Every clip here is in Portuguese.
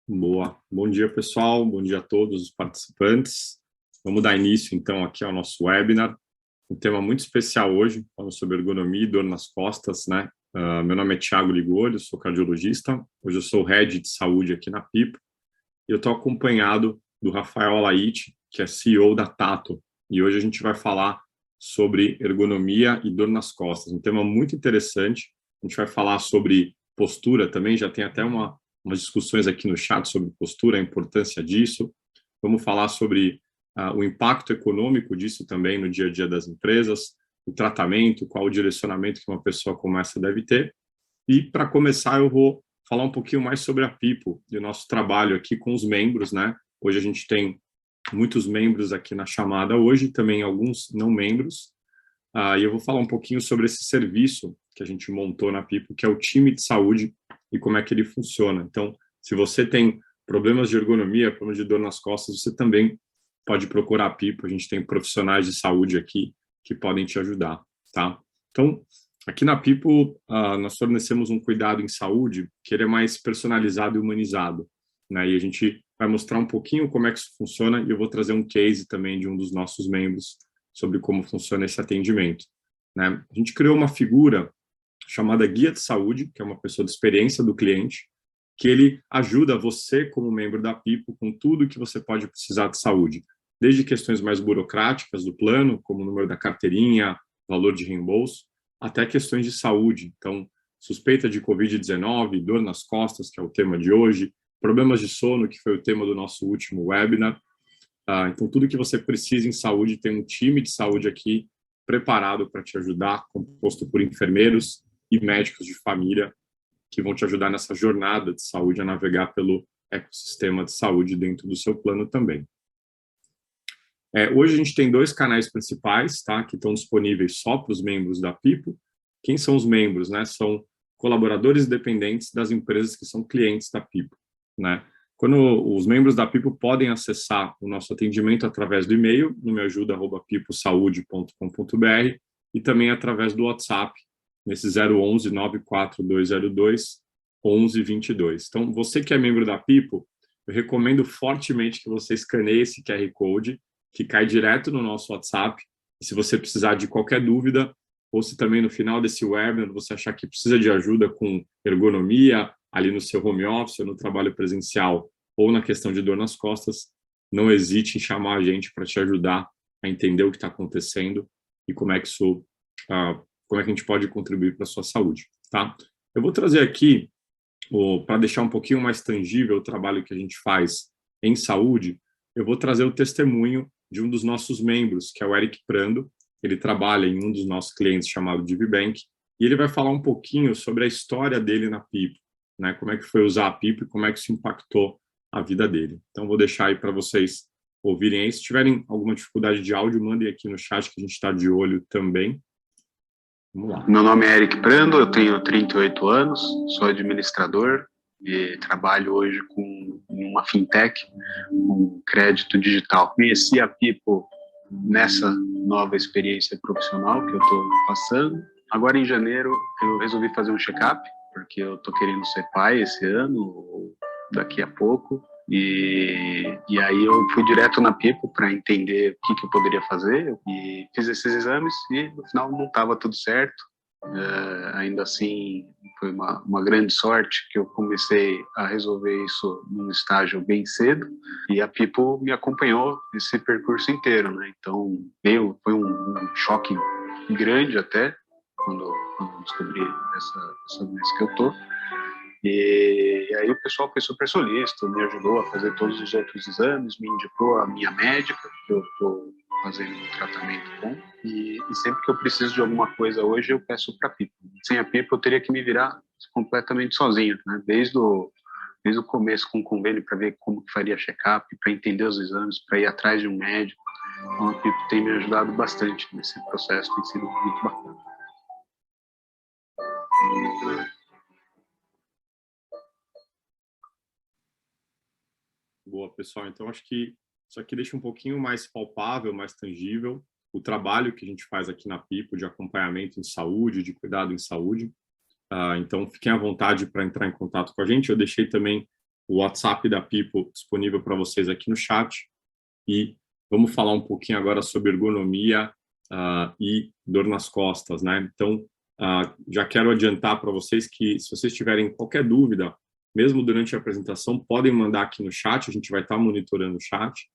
Boa. Bom dia, pessoal. Bom dia a todos os participantes. Vamos dar início, então, aqui ao nosso webinar. Um tema muito especial hoje, falando sobre ergonomia e dor nas costas, né? Meu nome é Thiago Ligolho, sou cardiologista. Hoje eu sou Head de Saúde aqui na Pipo. E eu estou acompanhado do Rafael Alaite, que é CEO da Tato. E hoje a gente vai falar sobre ergonomia e dor nas costas. Um tema muito interessante. A gente vai falar sobre postura também, já tem até umas discussões aqui no chat sobre postura, a importância disso. Vamos falar sobre o impacto econômico disso também no dia a dia das empresas, o tratamento, qual o direcionamento que uma pessoa como essa deve ter. E, para começar, eu vou falar um pouquinho mais sobre a Pipo e o nosso trabalho aqui com os membros, né? Hoje a gente tem muitos membros aqui na chamada hoje, também alguns não membros. E eu vou falar um pouquinho sobre esse serviço que a gente montou na Pipo, que é o time de saúde e como é que ele funciona. Então, se você tem problemas de ergonomia, problemas de dor nas costas, você também pode procurar a Pipo. A gente tem profissionais de saúde aqui que podem te ajudar, tá? Então, aqui na Pipo, nós fornecemos um cuidado em saúde que ele é mais personalizado e humanizado, né? E a gente vai mostrar um pouquinho como é que isso funciona e eu vou trazer um case também de um dos nossos membros sobre como funciona esse atendimento, né? A gente criou uma figura chamada guia de saúde, que é uma pessoa de experiência do cliente, que ele ajuda você, como membro da Pipo, com tudo que você pode precisar de saúde, desde questões mais burocráticas do plano, como o número da carteirinha, valor de reembolso, até questões de saúde. Então, suspeita de Covid-19, dor nas costas, que é o tema de hoje, problemas de sono, que foi o tema do nosso último webinar. Então, tudo que você precisa em saúde, tem um time de saúde aqui preparado para te ajudar, composto por enfermeiros e médicos de família, que vão te ajudar nessa jornada de saúde a navegar pelo ecossistema de saúde dentro do seu plano também. Hoje a gente tem dois canais principais, tá, que estão disponíveis só para os membros da Pipo. Quem são os membros, né? São colaboradores dependentes das empresas que são clientes da Pipo, né? Quando os membros da Pipo podem acessar o nosso atendimento através do e-mail, no meajuda@piposaude.com.br, e também através do WhatsApp, nesse 011 94202 1122. Então, você que é membro da Pipo, eu recomendo fortemente que você escaneie esse QR Code, que cai direto no nosso WhatsApp. E se você precisar de qualquer dúvida, ou se também no final desse webinar você achar que precisa de ajuda com ergonomia, ali no seu home office, ou no trabalho presencial, ou na questão de dor nas costas, não hesite em chamar a gente para te ajudar a entender o que está acontecendo e como é que isso, como é que a gente pode contribuir para a sua saúde, tá? Eu vou trazer aqui, para deixar um pouquinho mais tangível o trabalho que a gente faz em saúde, eu vou trazer o testemunho de um dos nossos membros, que é o Eric Prando. Ele trabalha em um dos nossos clientes chamado DiviBank, e ele vai falar um pouquinho sobre a história dele na Pipo, né? Como é que foi usar a Pipo e como é que isso impactou a vida dele. Então, vou deixar aí para vocês ouvirem aí. Se tiverem alguma dificuldade de áudio, mandem aqui no chat que a gente está de olho também. Vamos lá. Meu nome é Eric Prando, eu tenho 38 anos, sou administrador e trabalho hoje com uma fintech, com crédito digital. Conheci a Pipo nessa nova experiência profissional que eu estou passando. Agora, em janeiro, eu resolvi fazer um check-up, porque eu estou querendo ser pai esse ano, ou daqui a pouco. E aí eu fui direto na Pipo para entender o que eu poderia fazer e fiz esses exames e no final não estava tudo certo. Ainda assim, foi uma grande sorte que eu comecei a resolver isso num estágio bem cedo e a Pipo me acompanhou esse percurso inteiro, né? Então, foi um choque grande até quando descobri essa doença que eu tô. E aí o pessoal foi super solícito, me ajudou a fazer todos os outros exames, me indicou a minha médica, que eu estou fazendo um tratamento bom. E sempre que eu preciso de alguma coisa hoje, eu peço para a Pipo. Sem a Pipo, eu teria que me virar completamente sozinho, né? Desde o começo com o convênio para ver como que faria check-up, para entender os exames, para ir atrás de um médico. Então a Pipo tem me ajudado bastante nesse processo, tem sido muito bacana. Boa, pessoal. Então, acho que isso aqui deixa um pouquinho mais palpável, mais tangível, o trabalho que a gente faz aqui na Pipo de acompanhamento em saúde, de cuidado em saúde. Então, fiquem à vontade para entrar em contato com a gente. Eu deixei também o WhatsApp da People disponível para vocês aqui no chat. E vamos falar um pouquinho agora sobre ergonomia e dor nas costas, né? Então, já quero adiantar para vocês que, se vocês tiverem qualquer dúvida, mesmo durante a apresentação, podem mandar aqui no chat, a gente vai estar monitorando o chat.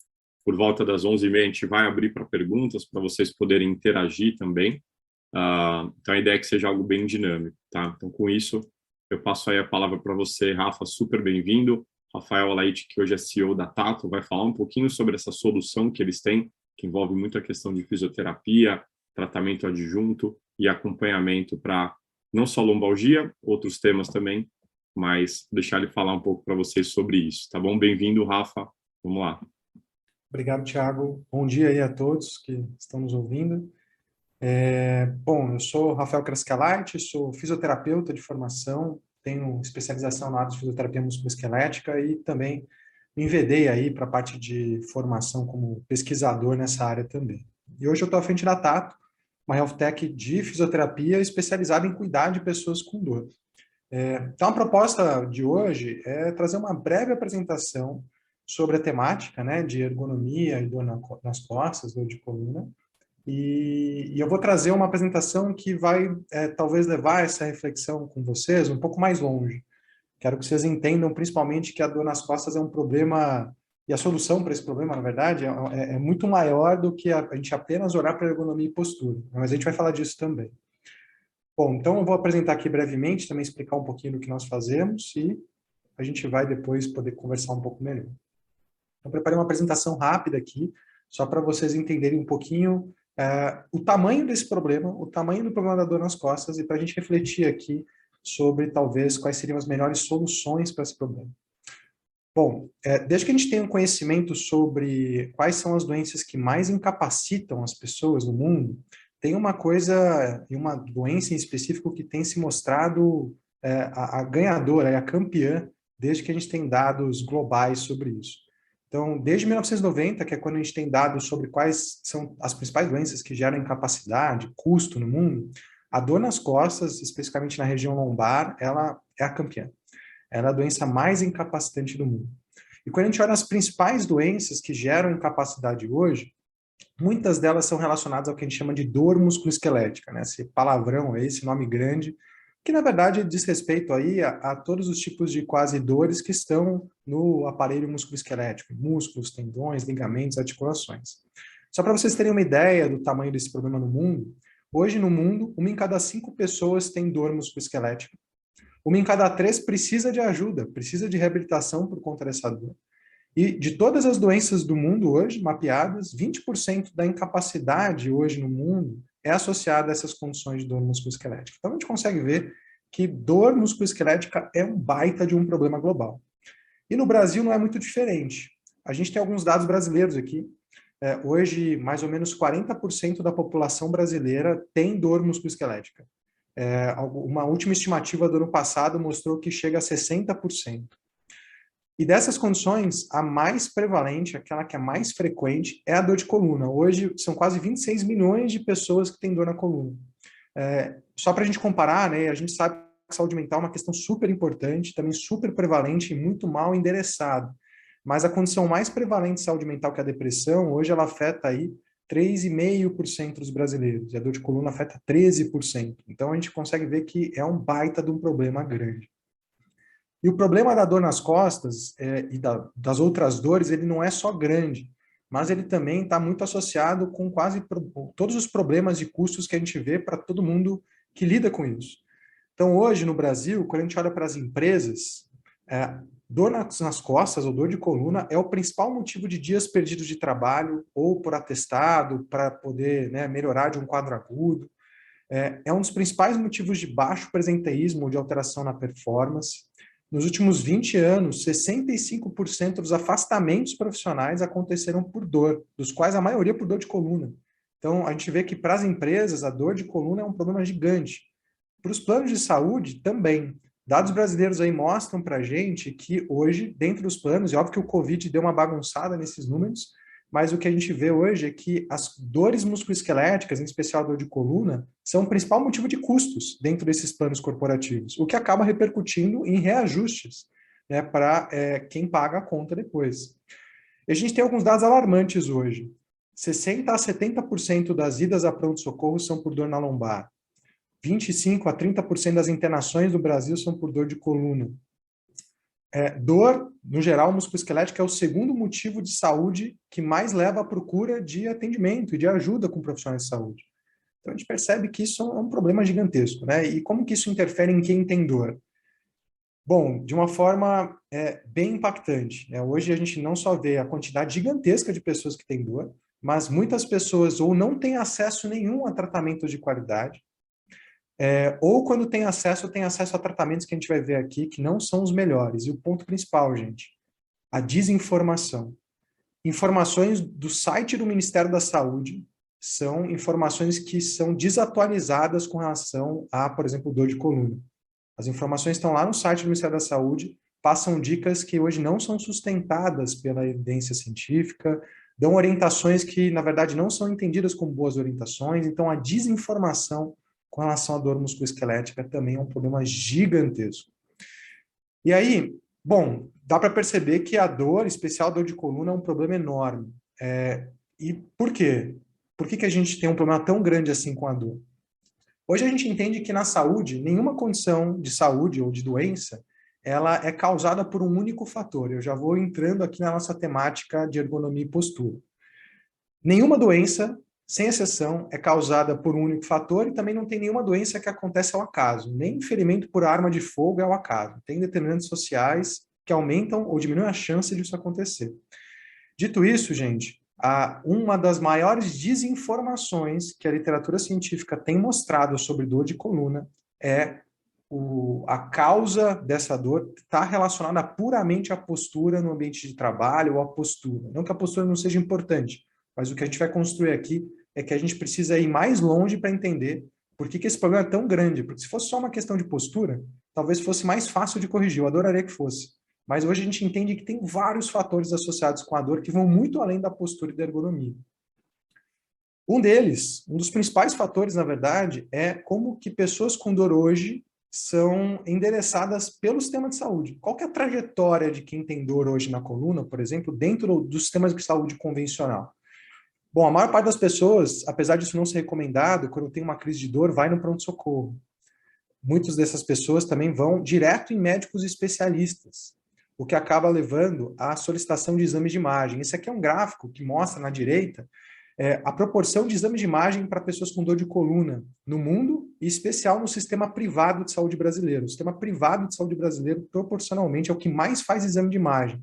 Por volta das 11h30, a gente vai abrir para perguntas, para vocês poderem interagir também. Então, a ideia é que seja algo bem dinâmico, tá? Então, com isso, eu passo aí a palavra para você, Rafa, super bem-vindo. Rafael Alaite, que hoje é CEO da Tato, vai falar um pouquinho sobre essa solução que eles têm, que envolve muito a questão de fisioterapia, tratamento adjunto e acompanhamento para não só lombalgia, outros temas também, mas deixar ele falar um pouco para vocês sobre isso, tá bom? Bem-vindo, Rafa. Vamos lá. Obrigado, Thiago. Bom dia aí a todos que estão nos ouvindo. Bom, eu sou Rafael Crescalite, sou fisioterapeuta de formação, tenho especialização na área de fisioterapia musculoesquelética e também me envedei aí para a parte de formação como pesquisador nessa área também. E hoje eu estou à frente da Tato, uma health tech de fisioterapia especializada em cuidar de pessoas com dor. Então, a proposta de hoje é trazer uma breve apresentação sobre a temática, né, de ergonomia e dor nas costas, dor de coluna. E eu vou trazer uma apresentação que vai, talvez, levar essa reflexão com vocês um pouco mais longe. Quero que vocês entendam, principalmente, que a dor nas costas é um problema, e a solução para esse problema, na verdade, é muito maior do que a gente apenas olhar para a ergonomia e postura. Mas a gente vai falar disso também. Bom, então eu vou apresentar aqui brevemente, também explicar um pouquinho do que nós fazemos e a gente vai depois poder conversar um pouco melhor. Então, preparei uma apresentação rápida aqui, só para vocês entenderem um pouquinho o tamanho desse problema, o tamanho do problema da dor nas costas e para a gente refletir aqui sobre, talvez, quais seriam as melhores soluções para esse problema. Bom, desde que a gente tenha um conhecimento sobre quais são as doenças que mais incapacitam as pessoas no mundo, tem uma coisa, e uma doença em específico que tem se mostrado a ganhadora, a campeã, desde que a gente tem dados globais sobre isso. Então, desde 1990, que é quando a gente tem dados sobre quais são as principais doenças que geram incapacidade, custo no mundo, a dor nas costas, especificamente na região lombar, ela é a campeã. Ela é a doença mais incapacitante do mundo. E quando a gente olha as principais doenças que geram incapacidade hoje, muitas delas são relacionadas ao que a gente chama de dor musculoesquelética, né? Esse palavrão aí, esse nome grande, que na verdade diz respeito aí a todos os tipos de quase dores que estão no aparelho musculoesquelético, músculos, tendões, ligamentos, articulações. Só para vocês terem uma ideia do tamanho desse problema no mundo, hoje no mundo, 1 em cada 5 pessoas tem dor musculoesquelética, 1 em cada 3 precisa de ajuda, precisa de reabilitação por conta dessa dor. E de todas as doenças do mundo hoje, mapeadas, 20% da incapacidade hoje no mundo é associada a essas condições de dor musculoesquelética. Então a gente consegue ver que dor musculoesquelética é um baita de um problema global. E no Brasil não é muito diferente. A gente tem alguns dados brasileiros aqui. Hoje, mais ou menos 40% da população brasileira tem dor musculoesquelética. Uma última estimativa do ano passado mostrou que chega a 60%. E dessas condições, a mais prevalente, aquela que é mais frequente, é a dor de coluna. Hoje, são quase 26 milhões de pessoas que têm dor na coluna. Só para a gente comparar, né, a gente sabe que a saúde mental é uma questão super importante, também super prevalente e muito mal endereçada. Mas a condição mais prevalente de saúde mental, que é a depressão, hoje ela afeta aí 3,5% dos brasileiros. E a dor de coluna afeta 13%. Então, a gente consegue ver que é um baita de um problema grande. E o problema da dor nas costas e das outras dores, ele não é só grande, mas ele também está muito associado com quase todos os problemas de custos que a gente vê para todo mundo que lida com isso. Então, hoje, no Brasil, quando a gente olha para as empresas, dor nas costas ou dor de coluna é o principal motivo de dias perdidos de trabalho ou por atestado, para poder, né, melhorar de um quadro agudo. É um dos principais motivos de baixo presenteísmo ou de alteração na performance. Nos últimos 20 anos, 65% dos afastamentos profissionais aconteceram por dor, dos quais a maioria por dor de coluna. Então, a gente vê que para as empresas, a dor de coluna é um problema gigante. Para os planos de saúde, também. Dados brasileiros aí mostram para a gente que hoje, dentro dos planos, e óbvio que o Covid deu uma bagunçada nesses números, mas o que a gente vê hoje é que as dores musculoesqueléticas, em especial a dor de coluna, são o principal motivo de custos dentro desses planos corporativos, o que acaba repercutindo em reajustes né, para quem paga a conta depois. E a gente tem alguns dados alarmantes hoje. 60% a 70% das idas a pronto-socorro são por dor na lombar. 25% a 30% das internações no Brasil são por dor de coluna. Dor, no geral, musculoesquelética é o segundo motivo de saúde que mais leva à procura de atendimento e de ajuda com profissionais de saúde. Então, a gente percebe que isso é um problema gigantesco, né? E como que isso interfere em quem tem dor? Bom, de uma forma bem impactante, né? Hoje a gente não só vê a quantidade gigantesca de pessoas que têm dor, mas muitas pessoas ou não têm acesso nenhum a tratamentos de qualidade, ou quando tem acesso a tratamentos que a gente vai ver aqui que não são os melhores. E o ponto principal, gente, a desinformação. Informações do site do Ministério da Saúde são informações que são desatualizadas com relação a, por exemplo, dor de coluna. As informações estão lá no site do Ministério da Saúde, passam dicas que hoje não são sustentadas pela evidência científica, dão orientações que, na verdade, não são entendidas como boas orientações. Então, a desinformação com relação à dor musculoesquelética também é um problema gigantesco. E aí, bom, dá para perceber que a dor, em especial a dor de coluna, é um problema enorme. E por quê? Por que a gente tem um problema tão grande assim com a dor? Hoje a gente entende que na saúde, nenhuma condição de saúde ou de doença, ela é causada por um único fator. Eu já vou entrando aqui na nossa temática de ergonomia e postura. Nenhuma doença, sem exceção, é causada por um único fator e também não tem nenhuma doença que acontece ao acaso. Nem ferimento por arma de fogo é ao acaso. Tem determinantes sociais que aumentam ou diminuem a chance disso acontecer. Dito isso, gente, uma das maiores desinformações que a literatura científica tem mostrado sobre dor de coluna é a causa dessa dor está relacionada puramente à postura no ambiente de trabalho ou à postura. Não que a postura não seja importante, mas o que a gente vai construir aqui é que a gente precisa ir mais longe para entender por que esse problema é tão grande. Porque se fosse só uma questão de postura, talvez fosse mais fácil de corrigir, eu adoraria que fosse. Mas hoje a gente entende que tem vários fatores associados com a dor que vão muito além da postura e da ergonomia. Um deles, um dos principais fatores, na verdade, é como que pessoas com dor hoje são endereçadas pelo sistema de saúde. Qual que é a trajetória de quem tem dor hoje na coluna, por exemplo, dentro do sistema de saúde convencional? Bom, a maior parte das pessoas, apesar disso não ser recomendado, quando tem uma crise de dor, vai no pronto-socorro. Muitas dessas pessoas também vão direto em médicos especialistas, o que acaba levando à solicitação de exames de imagem. Esse aqui é um gráfico que mostra na direita a proporção de exames de imagem para pessoas com dor de coluna no mundo, e em especial no sistema privado de saúde brasileiro. O sistema privado de saúde brasileiro, proporcionalmente, é o que mais faz exame de imagem.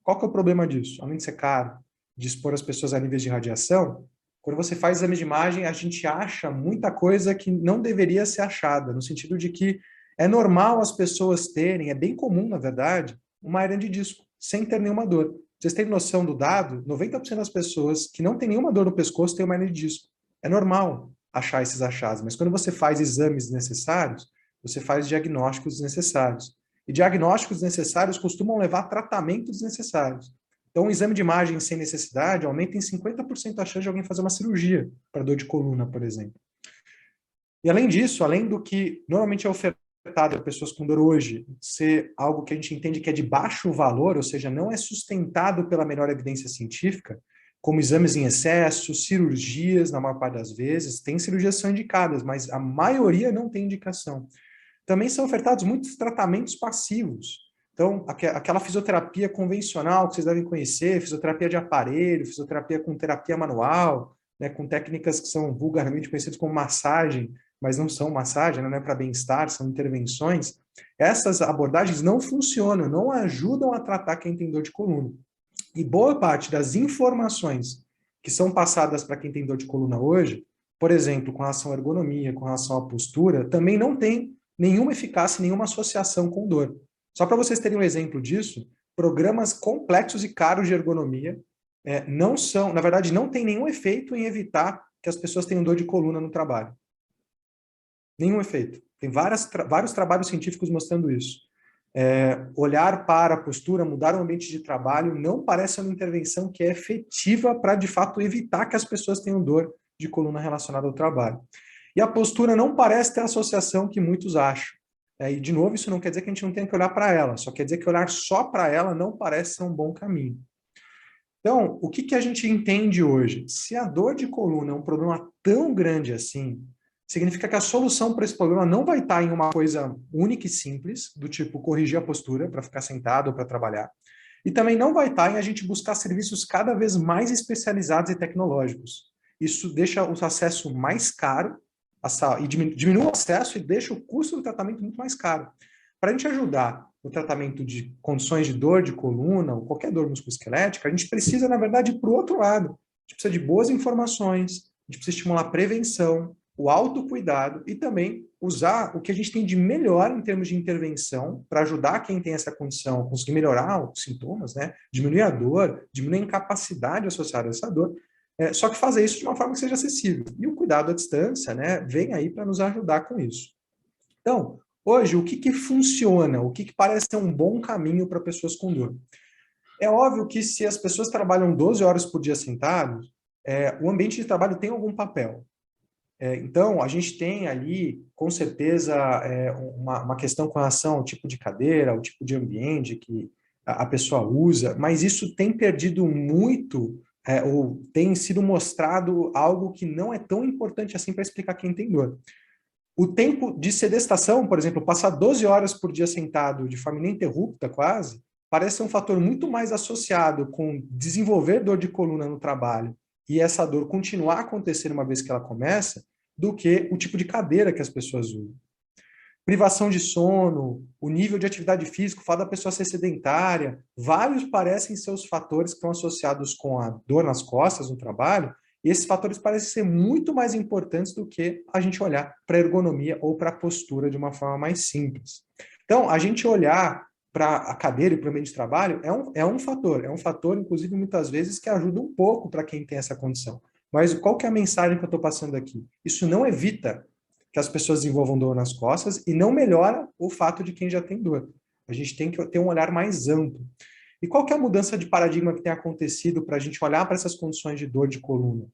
Qual que é o problema disso? Além de ser caro, de expor as pessoas a níveis de radiação, quando você faz exame de imagem, a gente acha muita coisa que não deveria ser achada, no sentido de que é normal as pessoas terem, é bem comum, na verdade, uma hernia de disco, sem ter nenhuma dor. Vocês têm noção do dado? 90% das pessoas que não têm nenhuma dor no pescoço têm uma hernia de disco. É normal achar esses achados, mas quando você faz exames necessários, você faz diagnósticos necessários. E diagnósticos necessários costumam levar a tratamentos necessários. Então, um exame de imagem sem necessidade aumenta em 50% a chance de alguém fazer uma cirurgia para dor de coluna, por exemplo. E além disso, além do que normalmente é ofertado a pessoas com dor hoje ser algo que a gente entende que é de baixo valor, ou seja, não é sustentado pela melhor evidência científica, como exames em excesso, cirurgias, na maior parte das vezes, tem cirurgias que são indicadas, mas a maioria não tem indicação. Também são ofertados muitos tratamentos passivos. Então, aquela fisioterapia convencional que vocês devem conhecer, fisioterapia de aparelho, fisioterapia com terapia manual, né, com técnicas que são vulgarmente conhecidas como massagem, mas não são massagem, não é para bem-estar, são intervenções. Essas abordagens não funcionam, não ajudam a tratar quem tem dor de coluna. E boa parte das informações que são passadas para quem tem dor de coluna hoje, por exemplo, com relação à ergonomia, com relação à postura, também não tem nenhuma eficácia, nenhuma associação com dor. Só para vocês terem um exemplo disso, programas complexos e caros de ergonomia não são, na verdade, não tem nenhum efeito em evitar que as pessoas tenham dor de coluna no trabalho. Nenhum efeito. Tem vários trabalhos científicos mostrando isso. Olhar para a postura, mudar o ambiente de trabalho, não parece uma intervenção que é efetiva para, de fato, evitar que as pessoas tenham dor de coluna relacionada ao trabalho. E a postura não parece ter a associação que muitos acham. E, de novo, isso não quer dizer que a gente não tenha que olhar para ela, só quer dizer que olhar só para ela não parece ser um bom caminho. Então, o que a gente entende hoje? Se a dor de coluna é um problema tão grande assim, significa que a solução para esse problema não vai estar em uma coisa única e simples, do tipo corrigir a postura para ficar sentado ou para trabalhar, e também não vai estar em a gente buscar serviços cada vez mais especializados e tecnológicos. Isso deixa o acesso mais caro, e diminui o acesso e deixa o custo do tratamento muito mais caro. Para a gente ajudar no tratamento de condições de dor de coluna ou qualquer dor musculoesquelética, a gente precisa, na verdade, ir para o outro lado. A gente precisa de boas informações, a gente precisa estimular a prevenção, o autocuidado e também usar o que a gente tem de melhor em termos de intervenção para ajudar quem tem essa condição a conseguir melhorar os sintomas, né? Diminuir a dor, diminuir a incapacidade associada a essa dor, só que fazer isso de uma forma que seja acessível. E o cuidado à distância, né, vem aí para nos ajudar com isso. Então, hoje, o que funciona? O que parece ser um bom caminho para pessoas com dor? É óbvio que se as pessoas trabalham 12 horas por dia sentados, o ambiente de trabalho tem algum papel. Então, a gente tem ali, com certeza, uma questão com relação ao tipo de cadeira, ao tipo de ambiente que a pessoa usa, mas isso tem perdido muito, ou tem sido mostrado algo que não é tão importante assim para explicar quem tem dor. O tempo de sedestação, por exemplo, passar 12 horas por dia sentado de forma ininterrupta quase, parece ser um fator muito mais associado com desenvolver dor de coluna no trabalho e essa dor continuar acontecendo uma vez que ela começa, do que o tipo de cadeira que as pessoas usam. Privação de sono, o nível de atividade física, o fato da pessoa ser sedentária, vários parecem ser os fatores que estão associados com a dor nas costas no trabalho, e esses fatores parecem ser muito mais importantes do que a gente olhar para a ergonomia ou para a postura de uma forma mais simples. Então, a gente olhar para a cadeira e para o ambiente de trabalho é um fator, inclusive, muitas vezes, que ajuda um pouco para quem tem essa condição. Mas qual que é a mensagem que eu estou passando aqui? Isso não evita que as pessoas desenvolvam dor nas costas e não melhora o fato de quem já tem dor. A gente tem que ter um olhar mais amplo. E qual que é a mudança de paradigma que tem acontecido para a gente olhar para essas condições de dor de coluna?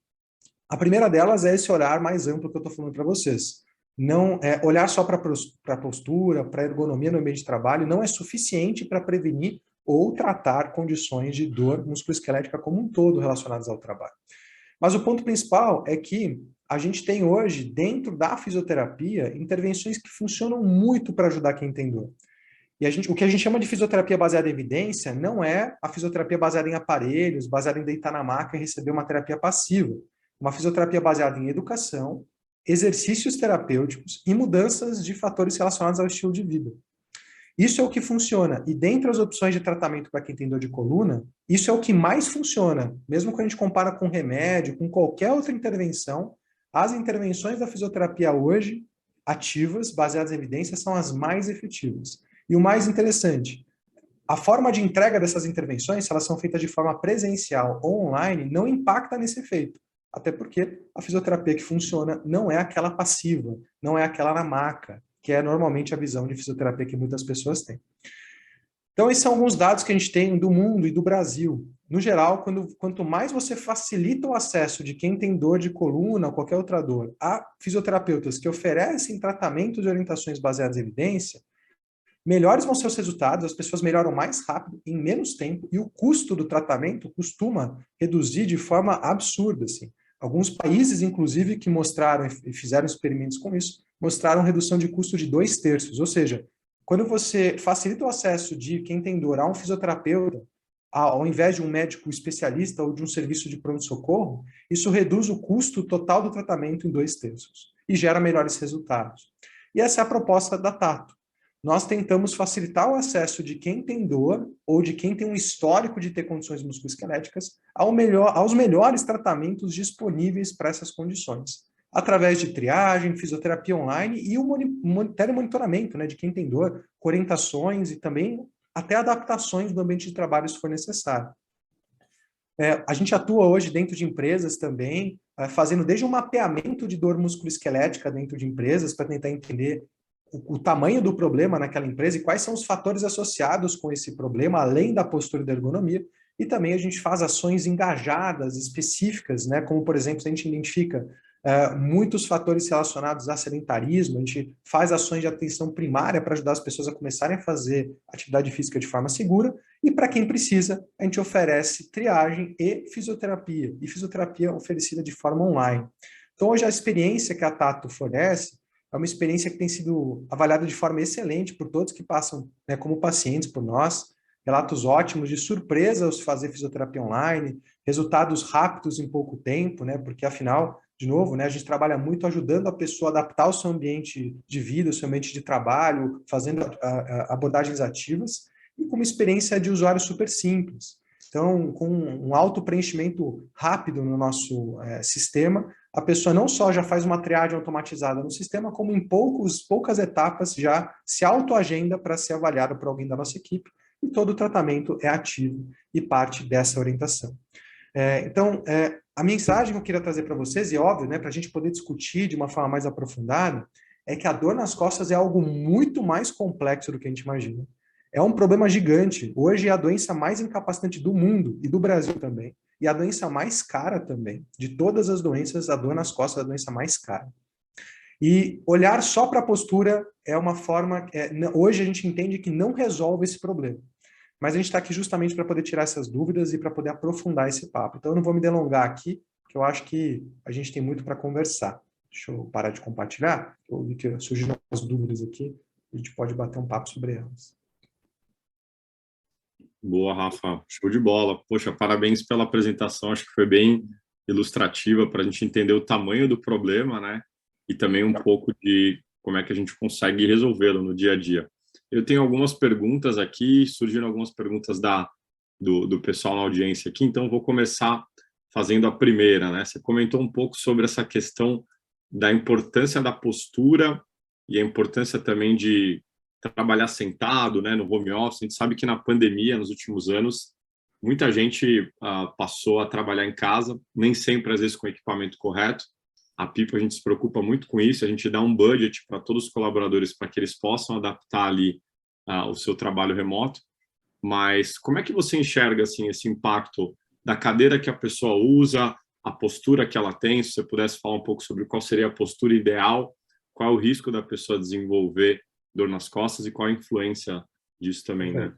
A primeira delas é esse olhar mais amplo que eu estou falando para vocês. Não olhar só para a postura, para a ergonomia no ambiente de trabalho, não é suficiente para prevenir ou tratar condições de dor musculoesquelética como um todo relacionadas ao trabalho. Mas o ponto principal é que a gente tem hoje, dentro da fisioterapia, intervenções que funcionam muito para ajudar quem tem dor. E o que a gente chama de fisioterapia baseada em evidência não é a fisioterapia baseada em aparelhos, baseada em deitar na maca e receber uma terapia passiva. Uma fisioterapia baseada em educação, exercícios terapêuticos e mudanças de fatores relacionados ao estilo de vida. Isso é o que funciona. E dentre as opções de tratamento para quem tem dor de coluna, isso é o que mais funciona. Mesmo quando a gente compara com remédio, com qualquer outra intervenção, as intervenções da fisioterapia hoje, ativas, baseadas em evidências, são as mais efetivas. E o mais interessante, a forma de entrega dessas intervenções, se elas são feitas de forma presencial ou online, não impacta nesse efeito. Até porque a fisioterapia que funciona não é aquela passiva, não é aquela na maca, que é normalmente a visão de fisioterapia que muitas pessoas têm. Então, esses são alguns dados que a gente tem do mundo e do Brasil. No geral, quanto mais você facilita o acesso de quem tem dor de coluna ou qualquer outra dor a fisioterapeutas que oferecem tratamentos e orientações baseadas em evidência, melhores vão ser os resultados, as pessoas melhoram mais rápido, em menos tempo, e o custo do tratamento costuma reduzir de forma absurda. Assim. Alguns países, inclusive, que mostraram e fizeram experimentos com isso, mostraram redução de custo de 2/3. Ou seja, quando você facilita o acesso de quem tem dor a um fisioterapeuta, ao invés de um médico especialista ou de um serviço de pronto-socorro, isso reduz o custo total do tratamento em 2/3 e gera melhores resultados. E essa é a proposta da Tato. Nós tentamos facilitar o acesso de quem tem dor ou de quem tem um histórico de ter condições musculoesqueléticas aos melhores tratamentos disponíveis para essas condições, através de triagem, fisioterapia online e o telemonitoramento, né, de quem tem dor, com orientações e também até adaptações do ambiente de trabalho se for necessário. A gente atua hoje dentro de empresas também, fazendo desde um mapeamento de dor musculoesquelética dentro de empresas para tentar entender o tamanho do problema naquela empresa e quais são os fatores associados com esse problema, além da postura e da ergonomia. E também a gente faz ações engajadas, específicas, né? Como, por exemplo, se a gente identifica muitos fatores relacionados a sedentarismo. A gente faz ações de atenção primária para ajudar as pessoas a começarem a fazer atividade física de forma segura, e para quem precisa, a gente oferece triagem e fisioterapia oferecida de forma online. Então, hoje a experiência que a Tato fornece é uma experiência que tem sido avaliada de forma excelente por todos que passam, né, como pacientes por nós, relatos ótimos de surpresa ao se fazer fisioterapia online, resultados rápidos em pouco tempo, né, porque afinal, de novo, né, a gente trabalha muito ajudando a pessoa a adaptar o seu ambiente de vida, o seu ambiente de trabalho, fazendo abordagens ativas, e com uma experiência de usuário super simples. Então, com um alto preenchimento rápido no nosso sistema, a pessoa não só já faz uma triagem automatizada no sistema, como em poucas etapas já se autoagenda para ser avaliada por alguém da nossa equipe, e todo o tratamento é ativo e parte dessa orientação. Então, a mensagem que eu queria trazer para vocês, e óbvio, né, para a gente poder discutir de uma forma mais aprofundada, é que a dor nas costas é algo muito mais complexo do que a gente imagina. É um problema gigante. Hoje é a doença mais incapacitante do mundo e do Brasil também. E a doença mais cara também. De todas as doenças, a dor nas costas é a doença mais cara. E olhar só para a postura é uma forma... hoje a gente entende que não resolve esse problema. Mas a gente está aqui justamente para poder tirar essas dúvidas e para poder aprofundar esse papo. Então eu não vou me delongar aqui, porque eu acho que a gente tem muito para conversar. Deixa eu parar de compartilhar. Eu vi que surgiram as dúvidas aqui. A gente pode bater um papo sobre elas. Boa, Rafa. Show de bola. Poxa, parabéns pela apresentação. Acho que foi bem ilustrativa para a gente entender o tamanho do problema, né? E também um pouco de como é que a gente consegue resolvê-lo no dia a dia. Eu tenho algumas perguntas aqui, surgiram algumas perguntas do pessoal na audiência aqui, então vou começar fazendo a primeira, né? Você comentou um pouco sobre essa questão da importância da postura e a importância também de trabalhar sentado, né, no home office. A gente sabe que na pandemia, nos últimos anos, muita gente passou a trabalhar em casa, nem sempre, às vezes, com o equipamento correto. A Pipo, a gente se preocupa muito com isso, a gente dá um budget para todos os colaboradores para que eles possam adaptar ali o seu trabalho remoto. Mas como é que você enxerga assim, esse impacto da cadeira que a pessoa usa, a postura que ela tem? Se você pudesse falar um pouco sobre qual seria a postura ideal, qual é o risco da pessoa desenvolver dor nas costas e qual a influência disso também, né?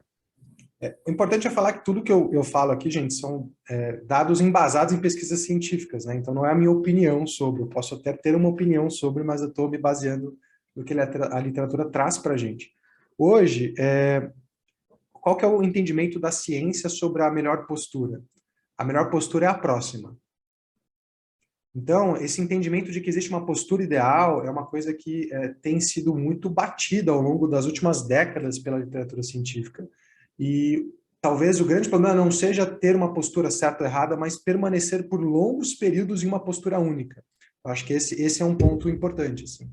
O importante é falar que tudo que eu falo aqui, gente, são dados embasados em pesquisas científicas, né? Então não é a minha opinião sobre, eu posso até ter uma opinião sobre, mas eu estou me baseando no que a literatura traz para a gente. Hoje, qual que é o entendimento da ciência sobre a melhor postura? A melhor postura é a próxima. Então, esse entendimento de que existe uma postura ideal é uma coisa que tem sido muito batida ao longo das últimas décadas pela literatura científica. E talvez o grande problema não seja ter uma postura certa ou errada, mas permanecer por longos períodos em uma postura única. Eu acho que esse é um ponto importante, assim.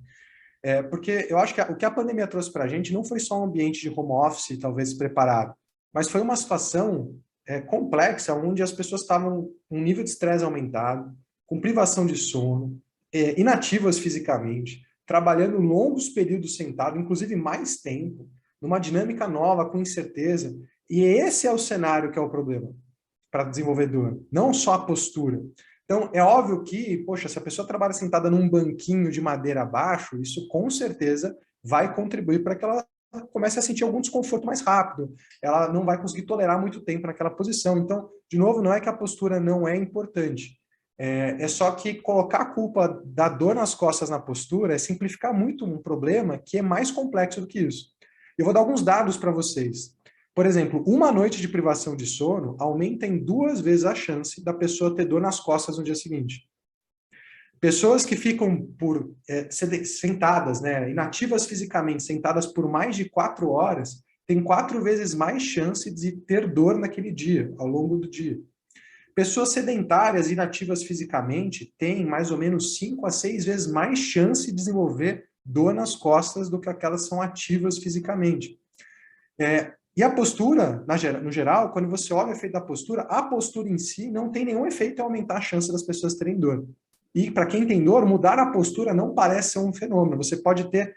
Porque eu acho que o que a pandemia trouxe para a gente não foi só um ambiente de home office, talvez preparado, mas foi uma situação complexa, onde as pessoas estavam com um nível de estresse aumentado, com privação de sono, inativas fisicamente, trabalhando longos períodos sentado, inclusive mais tempo, numa dinâmica nova, com incerteza. E esse é o cenário que é o problema para desenvolvedor, não só a postura. Então, é óbvio que, poxa, se a pessoa trabalha sentada num banquinho de madeira abaixo, isso com certeza vai contribuir para que ela comece a sentir algum desconforto mais rápido. Ela não vai conseguir tolerar muito tempo naquela posição. Então, de novo, não é que a postura não é importante. É só que colocar a culpa da dor nas costas na postura é simplificar muito um problema que é mais complexo do que isso. Eu vou dar alguns dados para vocês. Por exemplo, uma noite de privação de sono aumenta em 2 vezes a chance da pessoa ter dor nas costas no dia seguinte. Pessoas que ficam sentadas, né, inativas fisicamente, sentadas por mais de 4 horas, têm 4 vezes mais chance de ter dor naquele dia, ao longo do dia. Pessoas sedentárias e inativas fisicamente têm mais ou menos 5 a 6 vezes mais chance de desenvolver dor nas costas do que aquelas que são ativas fisicamente. E a postura, no geral, quando você olha o efeito da postura, a postura em si não tem nenhum efeito em aumentar a chance das pessoas terem dor. E para quem tem dor, mudar a postura não parece ser um fenômeno. Você pode ter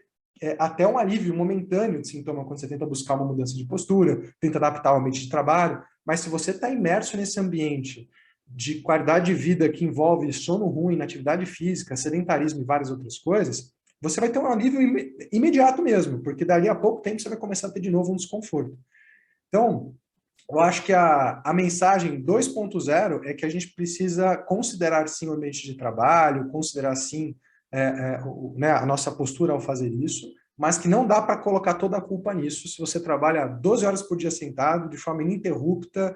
até um alívio momentâneo de sintoma quando você tenta buscar uma mudança de postura, tenta adaptar o ambiente de trabalho, mas se você está imerso nesse ambiente, de qualidade de vida que envolve sono ruim, inatividade física, sedentarismo e várias outras coisas, você vai ter um alívio imediato mesmo, porque dali a pouco tempo você vai começar a ter de novo um desconforto. Então, eu acho que a mensagem 2.0 é que a gente precisa considerar sim o ambiente de trabalho, considerar sim né, a nossa postura ao fazer isso, mas que não dá para colocar toda a culpa nisso. Se você trabalha 12 horas por dia sentado, de forma ininterrupta,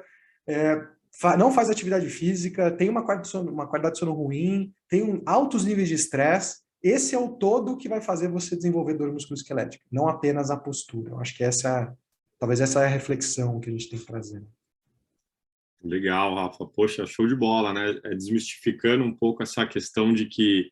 não faz atividade física, tem uma qualidade de sono ruim, tem altos níveis de estresse, esse é o todo que vai fazer você desenvolver dor musculoesquelética, não apenas a postura. Eu acho que talvez essa é a reflexão que a gente tem que trazer. Legal, Rafa. Poxa, show de bola, né? Desmistificando um pouco essa questão de que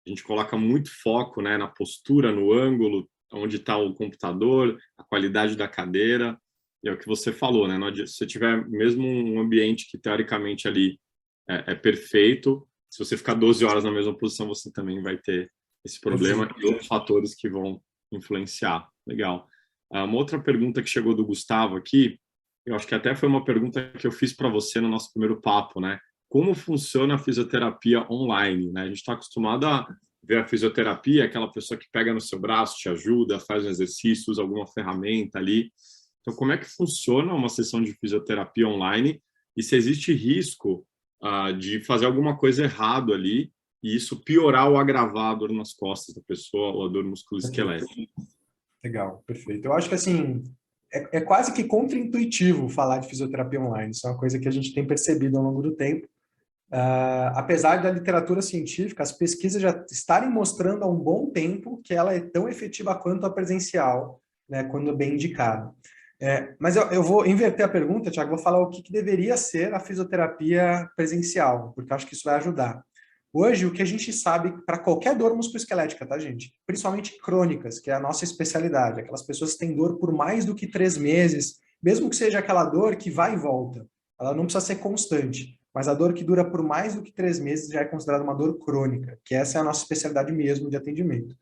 a gente coloca muito foco, né, na postura, no ângulo, onde está o computador, a qualidade da cadeira. E é o que você falou, né? Se você tiver mesmo um ambiente que teoricamente ali é perfeito, se você ficar 12 horas na mesma posição, você também vai ter esse problema e outros fatores que vão influenciar. Legal. Uma outra pergunta que chegou do Gustavo aqui, eu acho que até foi uma pergunta que eu fiz para você no nosso primeiro papo, né? Como funciona a fisioterapia online, né? A gente está acostumado a ver a fisioterapia, aquela pessoa que pega no seu braço, te ajuda, faz um exercício, usa alguma ferramenta ali. Então, como é que funciona uma sessão de fisioterapia online e se existe risco de fazer alguma coisa errado ali e isso piorar ou agravar a dor nas costas da pessoa ou a dor musculoesquelética? Legal, perfeito. Eu acho que, assim, é quase que contraintuitivo falar de fisioterapia online. Isso é uma coisa que a gente tem percebido ao longo do tempo. Apesar da literatura científica, as pesquisas já estarem mostrando há um bom tempo que ela é tão efetiva quanto a presencial, né, quando bem indicada. Mas eu vou inverter a pergunta, Thiago, vou falar o que deveria ser a fisioterapia presencial, porque eu acho que isso vai ajudar. Hoje, o que a gente sabe para qualquer dor musculoesquelética, tá, gente? Principalmente crônicas, que é a nossa especialidade. Aquelas pessoas que têm dor por mais do que 3 meses, mesmo que seja aquela dor que vai e volta. Ela não precisa ser constante, mas a dor que dura por mais do que 3 meses já é considerada uma dor crônica, que essa é a nossa especialidade mesmo de atendimento.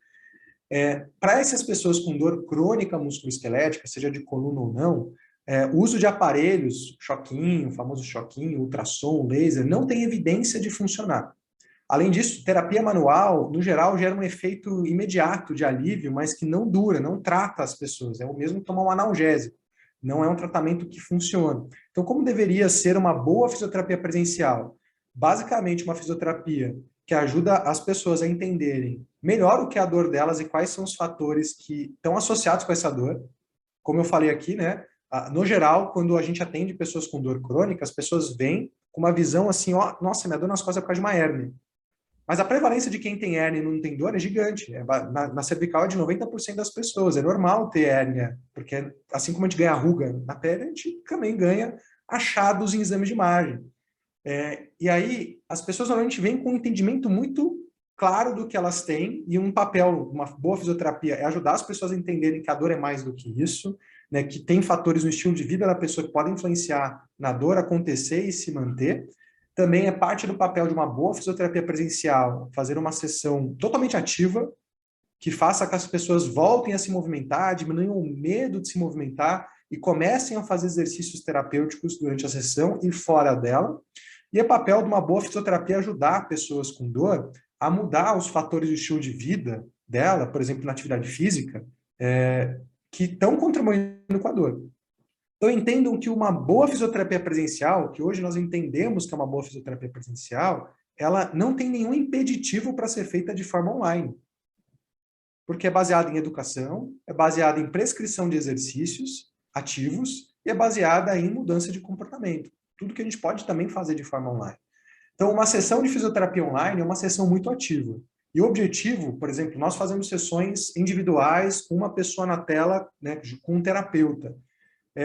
Para essas pessoas com dor crônica musculoesquelética, seja de coluna ou não, o uso de aparelhos, choquinho, o famoso choquinho, ultrassom, laser, não tem evidência de funcionar. Além disso, terapia manual, no geral, gera um efeito imediato de alívio, mas que não dura, não trata as pessoas. É o mesmo que tomar um analgésico. Não é um tratamento que funciona. Então, como deveria ser uma boa fisioterapia presencial? Basicamente, uma fisioterapia que ajuda as pessoas a entenderem melhor o que é a dor delas e quais são os fatores que estão associados com essa dor. Como eu falei aqui, né? No geral, quando a gente atende pessoas com dor crônica, as pessoas vêm com uma visão assim, ó, nossa, minha dor nas costas é por causa de uma hérnia. Mas a prevalência de quem tem hérnia e não tem dor é gigante. Na cervical é de 90% das pessoas. É normal ter hérnia, porque assim como a gente ganha ruga na pele, a gente também ganha achados em exames de imagem. E aí, as pessoas normalmente vêm com um entendimento muito claro do que elas têm, e um papel, uma boa fisioterapia, é ajudar as pessoas a entenderem que a dor é mais do que isso, né, que tem fatores no estilo de vida da pessoa que podem influenciar na dor acontecer e se manter. Também é parte do papel de uma boa fisioterapia presencial, fazer uma sessão totalmente ativa, que faça com que as pessoas voltem a se movimentar, diminuam o medo de se movimentar e comecem a fazer exercícios terapêuticos durante a sessão e fora dela. E é papel de uma boa fisioterapia ajudar pessoas com dor a mudar os fatores do estilo de vida dela, por exemplo, na atividade física, que estão contribuindo com a dor. Então, entendam que uma boa fisioterapia presencial, que hoje nós entendemos que é uma boa fisioterapia presencial, ela não tem nenhum impeditivo para ser feita de forma online. Porque é baseada em educação, é baseada em prescrição de exercícios ativos e é baseada em mudança de comportamento. Tudo que a gente pode também fazer de forma online. Então, uma sessão de fisioterapia online é uma sessão muito ativa. E o objetivo, por exemplo, nós fazemos sessões individuais com uma pessoa na tela, né, com um terapeuta.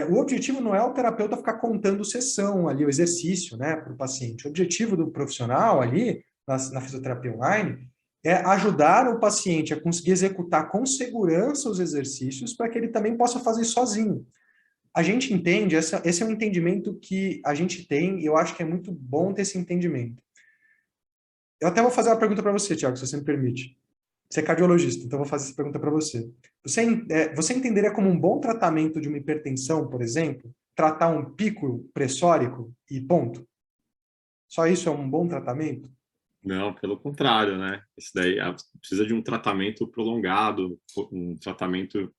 O objetivo não é o terapeuta ficar contando sessão ali, o exercício, né, para o paciente. O objetivo do profissional ali, na fisioterapia online, é ajudar o paciente a conseguir executar com segurança os exercícios para que ele também possa fazer sozinho. A gente entende, esse é um entendimento que a gente tem e eu acho que é muito bom ter esse entendimento. Eu até vou fazer uma pergunta para você, Thiago, se você me permite. Você é cardiologista, então eu vou fazer essa pergunta para você. Você entenderia como um bom tratamento de uma hipertensão, por exemplo, tratar um pico pressórico e ponto? Só isso é um bom tratamento? Não, pelo contrário, né? Isso daí precisa de um tratamento prolongado, um tratamento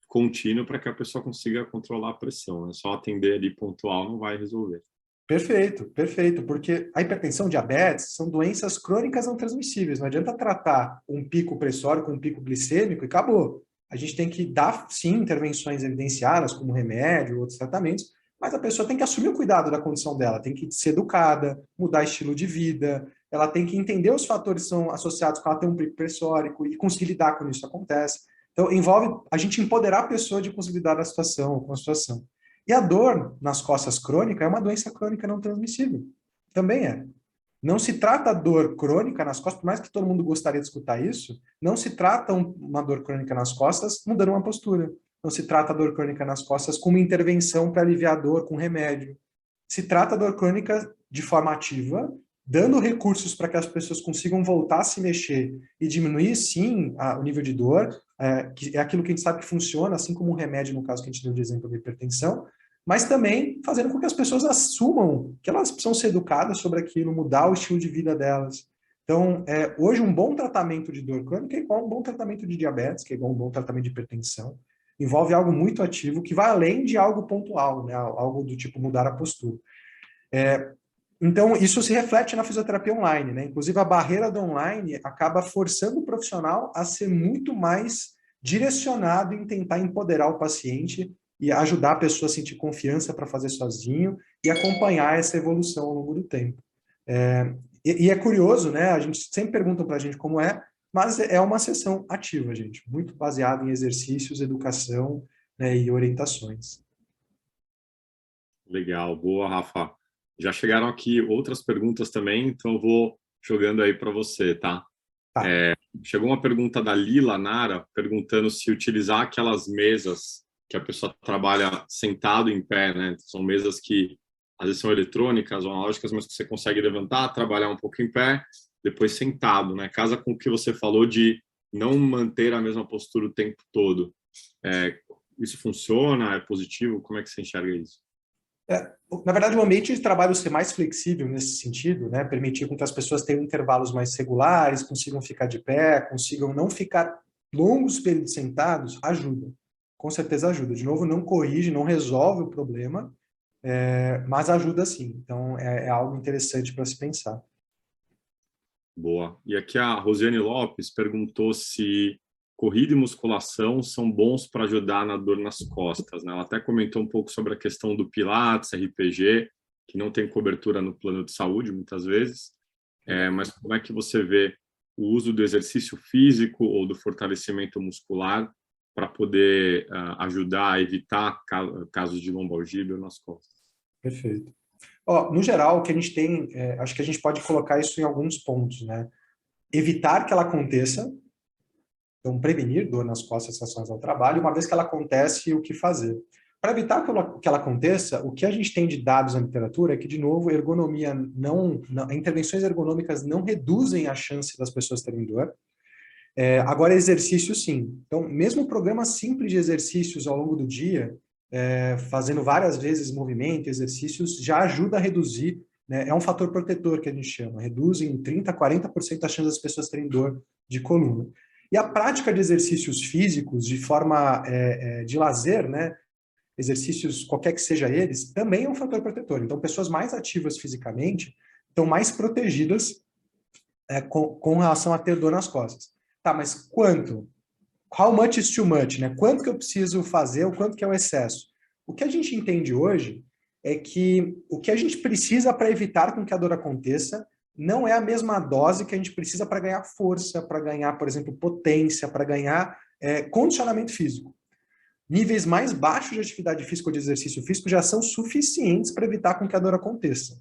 contínuo para que a pessoa consiga controlar a pressão, né? Só atender ali pontual não vai resolver. Perfeito, perfeito, porque a hipertensão, diabetes, são doenças crônicas não transmissíveis. Não adianta tratar um pico pressórico, um pico glicêmico e acabou. A gente tem que dar, sim, intervenções evidenciadas, como remédio, outros tratamentos, mas a pessoa tem que assumir o cuidado da condição dela, tem que ser educada, mudar estilo de vida, ela tem que entender os fatores que são associados com ela ter um pico pressórico e conseguir lidar quando isso acontece. Então, envolve a gente empoderar a pessoa de conseguir lidar da situação, com a situação. E a dor nas costas crônica é uma doença crônica não transmissível. Também é. Não se trata dor crônica nas costas, por mais que todo mundo gostaria de escutar isso, não se trata uma dor crônica nas costas mudando uma postura. Não se trata dor crônica nas costas com uma intervenção para aliviar a dor com remédio. Se trata dor crônica de forma ativa, dando recursos para que as pessoas consigam voltar a se mexer e diminuir, sim, o nível de dor, que é aquilo que a gente sabe que funciona, assim como um remédio, no caso que a gente deu de exemplo da hipertensão, mas também fazendo com que as pessoas assumam que elas precisam ser educadas sobre aquilo, mudar o estilo de vida delas. Então, hoje um bom tratamento de dor crônica é igual a um bom tratamento de diabetes, que é igual a um bom tratamento de hipertensão. Envolve algo muito ativo que vai além de algo pontual, né? Algo do tipo mudar a postura. Então, isso se reflete na fisioterapia online, né? Inclusive, a barreira do online acaba forçando o profissional a ser muito mais direcionado em tentar empoderar o paciente e ajudar a pessoa a sentir confiança para fazer sozinho e acompanhar essa evolução ao longo do tempo. E é curioso, né? A gente sempre pergunta para a gente como é, mas é uma sessão ativa, gente, muito baseada em exercícios, educação, né, e orientações. Legal, boa, Rafa. Já chegaram aqui outras perguntas também, então eu vou jogando aí para você, tá? Tá. Chegou uma pergunta da Lila Nara, perguntando se utilizar aquelas mesas que a pessoa trabalha sentado em pé, né? São mesas que às vezes são eletrônicas ou analógicas, mas que você consegue levantar, trabalhar um pouco em pé, depois sentado, né? Casa com o que você falou de não manter a mesma postura o tempo todo. Isso funciona? É positivo? Como é que você enxerga isso? Na verdade, o ambiente de trabalho ser mais flexível nesse sentido, né, permitir com que as pessoas tenham intervalos mais regulares, consigam ficar de pé, consigam não ficar longos períodos sentados, ajuda. Com certeza ajuda. De novo, não corrige, não resolve o problema, mas ajuda sim. Então, é algo interessante para se pensar. Boa. E aqui a Rosiane Lopes perguntou se corrida e musculação são bons para ajudar na dor nas costas, né? Ela até comentou um pouco sobre a questão do Pilates, RPG, que não tem cobertura no plano de saúde, muitas vezes. Mas como é que você vê o uso do exercício físico ou do fortalecimento muscular para poder ajudar a evitar casos de lombalgia e dor nas costas? Perfeito. No geral, o que a gente tem, acho que a gente pode colocar isso em alguns pontos, né? Evitar que ela aconteça. Então, prevenir dor nas costas associadas ao trabalho, uma vez que ela acontece, o que fazer? Para evitar que ela aconteça, o que a gente tem de dados na literatura é que, de novo, intervenções ergonômicas não reduzem a chance das pessoas terem dor. Agora, exercício, sim. Então, mesmo um programa simples de exercícios ao longo do dia, fazendo várias vezes movimento, exercícios, já ajuda a reduzir, né? É um fator protetor que a gente chama, reduz em 30% a 40% a chance das pessoas terem dor de coluna. E a prática de exercícios físicos de forma de lazer, né? Exercícios, qualquer que seja eles, também é um fator protetor. Então, pessoas mais ativas fisicamente estão mais protegidas com relação a ter dor nas costas. Tá, mas quanto? How much is too much, né? Quanto que eu preciso fazer, ou quanto que é o excesso? O que a gente entende hoje é que o que a gente precisa para evitar com que a dor aconteça não é a mesma dose que a gente precisa para ganhar força, para ganhar, por exemplo, potência, para ganhar condicionamento físico. Níveis mais baixos de atividade física ou de exercício físico já são suficientes para evitar com que a dor aconteça.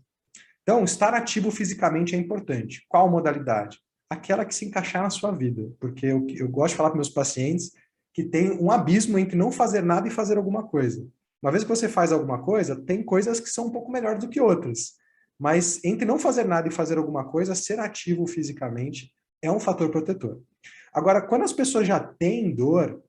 Então, estar ativo fisicamente é importante. Qual modalidade? Aquela que se encaixar na sua vida. Porque eu gosto de falar para meus pacientes que tem um abismo entre não fazer nada e fazer alguma coisa. Uma vez que você faz alguma coisa, tem coisas que são um pouco melhores do que outras. Mas entre não fazer nada e fazer alguma coisa, ser ativo fisicamente é um fator protetor. Agora, quando as pessoas já têm dor,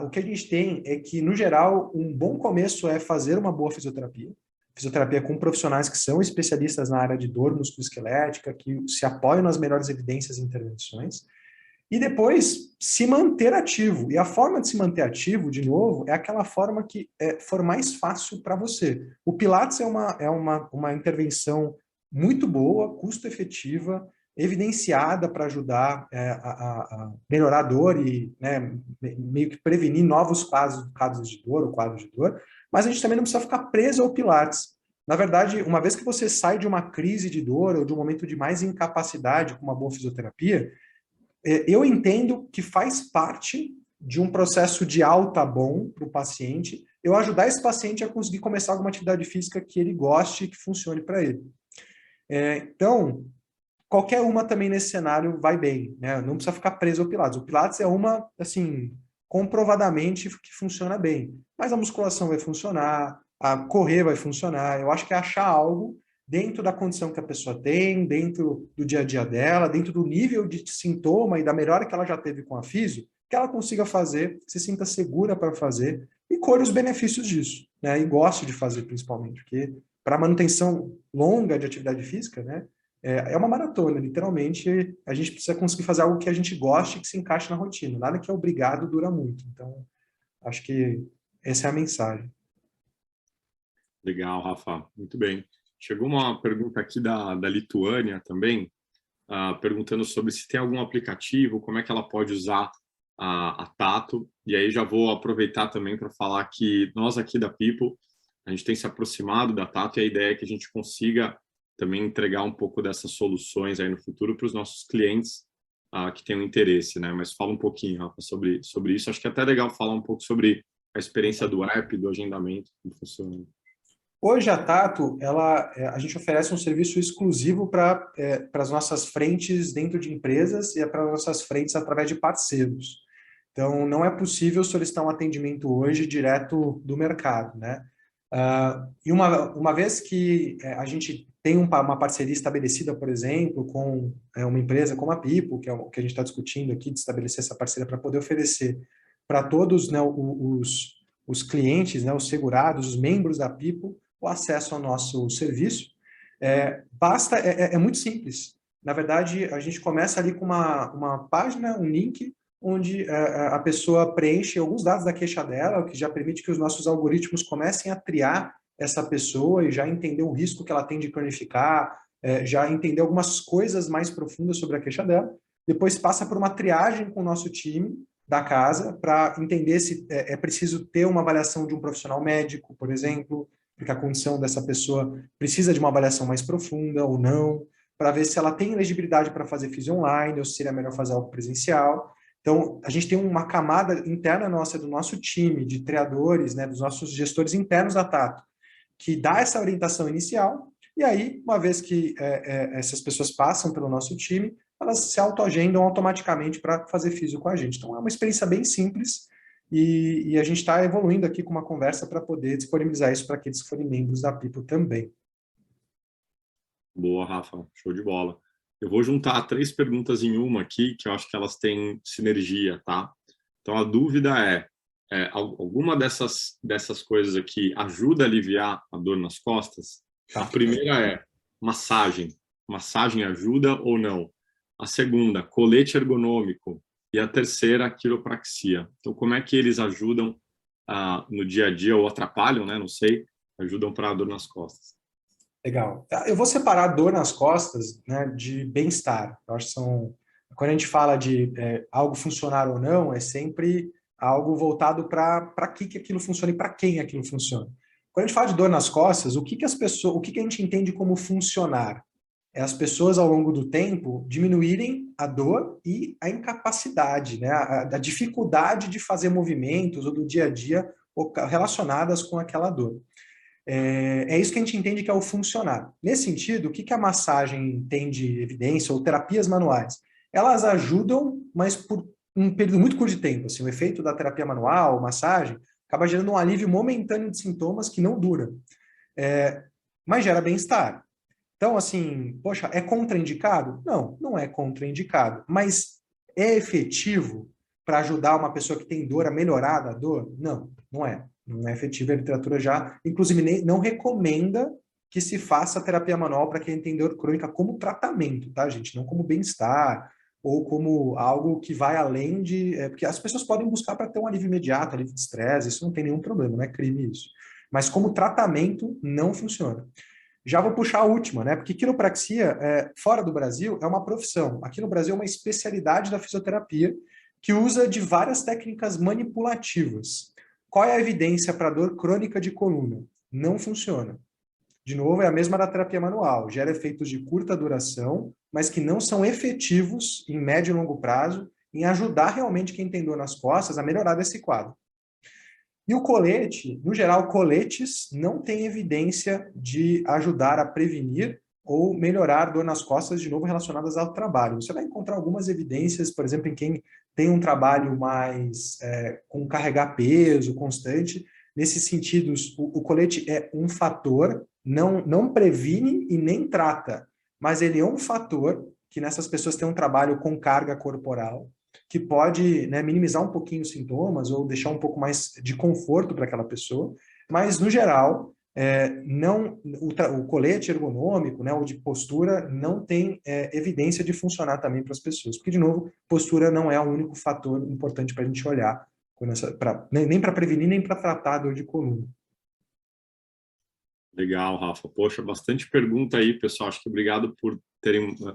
o que a gente tem é que, no geral, um bom começo é fazer uma boa fisioterapia. fisioterapia com profissionais que são especialistas na área de dor musculoesquelética, que se apoiam nas melhores evidências e intervenções, e depois se manter ativo. E a forma de se manter ativo, de novo, é aquela forma que for mais fácil para você. O Pilates é uma intervenção muito boa, custo-efetiva, evidenciada para ajudar a melhorar a dor e, né, meio que prevenir novos casos de dor ou quadros de dor, mas a gente também não precisa ficar preso ao Pilates. Na verdade, uma vez que você sai de uma crise de dor ou de um momento de mais incapacidade com uma boa fisioterapia, eu entendo que faz parte de um processo de alta bom para o paciente, eu ajudar esse paciente a conseguir começar alguma atividade física que ele goste e que funcione para ele. Então, qualquer uma também nesse cenário vai bem, né? Não precisa ficar preso ao Pilates. O Pilates é uma, assim, comprovadamente que funciona bem. Mas a musculação vai funcionar, a correr vai funcionar. Eu acho que é achar algo dentro da condição que a pessoa tem, dentro do dia a dia dela, dentro do nível de sintoma e da melhora que ela já teve com a físio, que ela consiga fazer, se sinta segura para fazer e colhe os benefícios disso, né? E goste de fazer, principalmente, porque para manutenção longa de atividade física, né? É uma maratona, literalmente, a gente precisa conseguir fazer algo que a gente goste e que se encaixe na rotina. Nada que é obrigado dura muito. Então, acho que essa é a mensagem. Legal, Rafa. Muito bem. Chegou uma pergunta aqui da Lituânia também, perguntando sobre se tem algum aplicativo, como é que ela pode usar a Tato. E aí já vou aproveitar também para falar que nós aqui da People, a gente tem se aproximado da Tato e a ideia é que a gente consiga também entregar um pouco dessas soluções aí no futuro para os nossos clientes que tenham interesse, né? Mas fala um pouquinho, Rafa, sobre isso. Acho que é até legal falar um pouco sobre a experiência do app, do agendamento, como funciona. Hoje a Tato, a gente oferece um serviço exclusivo para as nossas frentes dentro de empresas e para as nossas frentes através de parceiros. Então, não é possível solicitar um atendimento hoje direto do mercado, né? E uma vez que a gente tem uma parceria estabelecida, por exemplo, com uma empresa como a People, que é o que a gente está discutindo aqui, de estabelecer essa parceria para poder oferecer para todos, né, os clientes, né, os segurados, os membros da People, o acesso ao nosso serviço. É muito simples. Na verdade, a gente começa ali com uma página, um link, onde a pessoa preenche alguns dados da queixa dela, o que já permite que os nossos algoritmos comecem a triar essa pessoa e já entender o risco que ela tem de cronificar, já entender algumas coisas mais profundas sobre a queixa dela. Depois passa por uma triagem com o nosso time da casa para entender se é preciso ter uma avaliação de um profissional médico, por exemplo, porque a condição dessa pessoa precisa de uma avaliação mais profunda ou não, para ver se ela tem elegibilidade para fazer físio online ou se seria melhor fazer algo presencial. Então, a gente tem uma camada interna nossa, do nosso time de triadores, né, dos nossos gestores internos da Tato, que dá essa orientação inicial, e aí, uma vez que essas pessoas passam pelo nosso time, elas se autoagendam automaticamente para fazer físio com a gente. Então, é uma experiência bem simples, e a gente está evoluindo aqui com uma conversa para poder disponibilizar isso para aqueles que forem membros da People também. Boa, Rafa. Show de bola. Eu vou juntar 3 perguntas em uma aqui, que eu acho que elas têm sinergia, tá? Então, a dúvida alguma dessas coisas aqui ajuda a aliviar a dor nas costas? A primeira é massagem. Massagem ajuda ou não? A segunda, colete ergonômico. E a terceira, quiropraxia. Então, como é que eles ajudam no dia a dia, ou atrapalham, né? Não sei, ajudam para a dor nas costas. Legal. Eu vou separar dor nas costas, né, de bem-estar. Eu acho que quando a gente fala de algo funcionar ou não, é sempre algo voltado para que aquilo funciona e para quem aquilo funciona. Quando a gente fala de dor nas costas, o que a gente entende como funcionar? É as pessoas, ao longo do tempo, diminuírem a dor e a incapacidade, né, a dificuldade de fazer movimentos ou do dia a dia relacionadas com aquela dor. É isso que a gente entende que é o funcionar. Nesse sentido, o que a massagem tem de evidência, ou terapias manuais? Elas ajudam, mas por um período muito curto de tempo. Assim, o efeito da terapia manual, massagem, acaba gerando um alívio momentâneo de sintomas que não dura. Mas gera bem-estar. Então, assim, poxa, é contraindicado? Não, não é contraindicado. Mas é efetivo para ajudar uma pessoa que tem dor a melhorar da dor? Não, não é. Não é efetivo, a literatura já, inclusive, não recomenda que se faça terapia manual para quem tem dor crônica como tratamento, tá, gente? Não como bem-estar, ou como algo que vai além de... porque as pessoas podem buscar para ter um alívio imediato, alívio de estresse, isso não tem nenhum problema, não é crime isso. Mas como tratamento, não funciona. Já vou puxar a última, né? Porque quiropraxia, fora do Brasil, é uma profissão. Aqui no Brasil é uma especialidade da fisioterapia que usa de várias técnicas manipulativas. Qual é a evidência para dor crônica de coluna? Não funciona. De novo, é a mesma da terapia manual. Gera efeitos de curta duração, mas que não são efetivos em médio e longo prazo em ajudar realmente quem tem dor nas costas a melhorar desse quadro. E o colete, no geral, coletes não têm evidência de ajudar a prevenir ou melhorar dor nas costas, de novo, relacionadas ao trabalho. Você vai encontrar algumas evidências, por exemplo, em quem tem um trabalho mais com carregar peso constante. Nesses sentidos, o colete é um fator, não previne e nem trata, mas ele é um fator que nessas pessoas tem um trabalho com carga corporal, que pode, né, minimizar um pouquinho os sintomas ou deixar um pouco mais de conforto para aquela pessoa, mas, no geral, o colete ergonômico, né, ou de postura, não tem evidência de funcionar também para as pessoas, porque, de novo, postura não é o único fator importante para a gente olhar, nem para prevenir, nem para tratar a dor de coluna. Legal, Rafa. Poxa, bastante pergunta aí, pessoal. Acho que obrigado por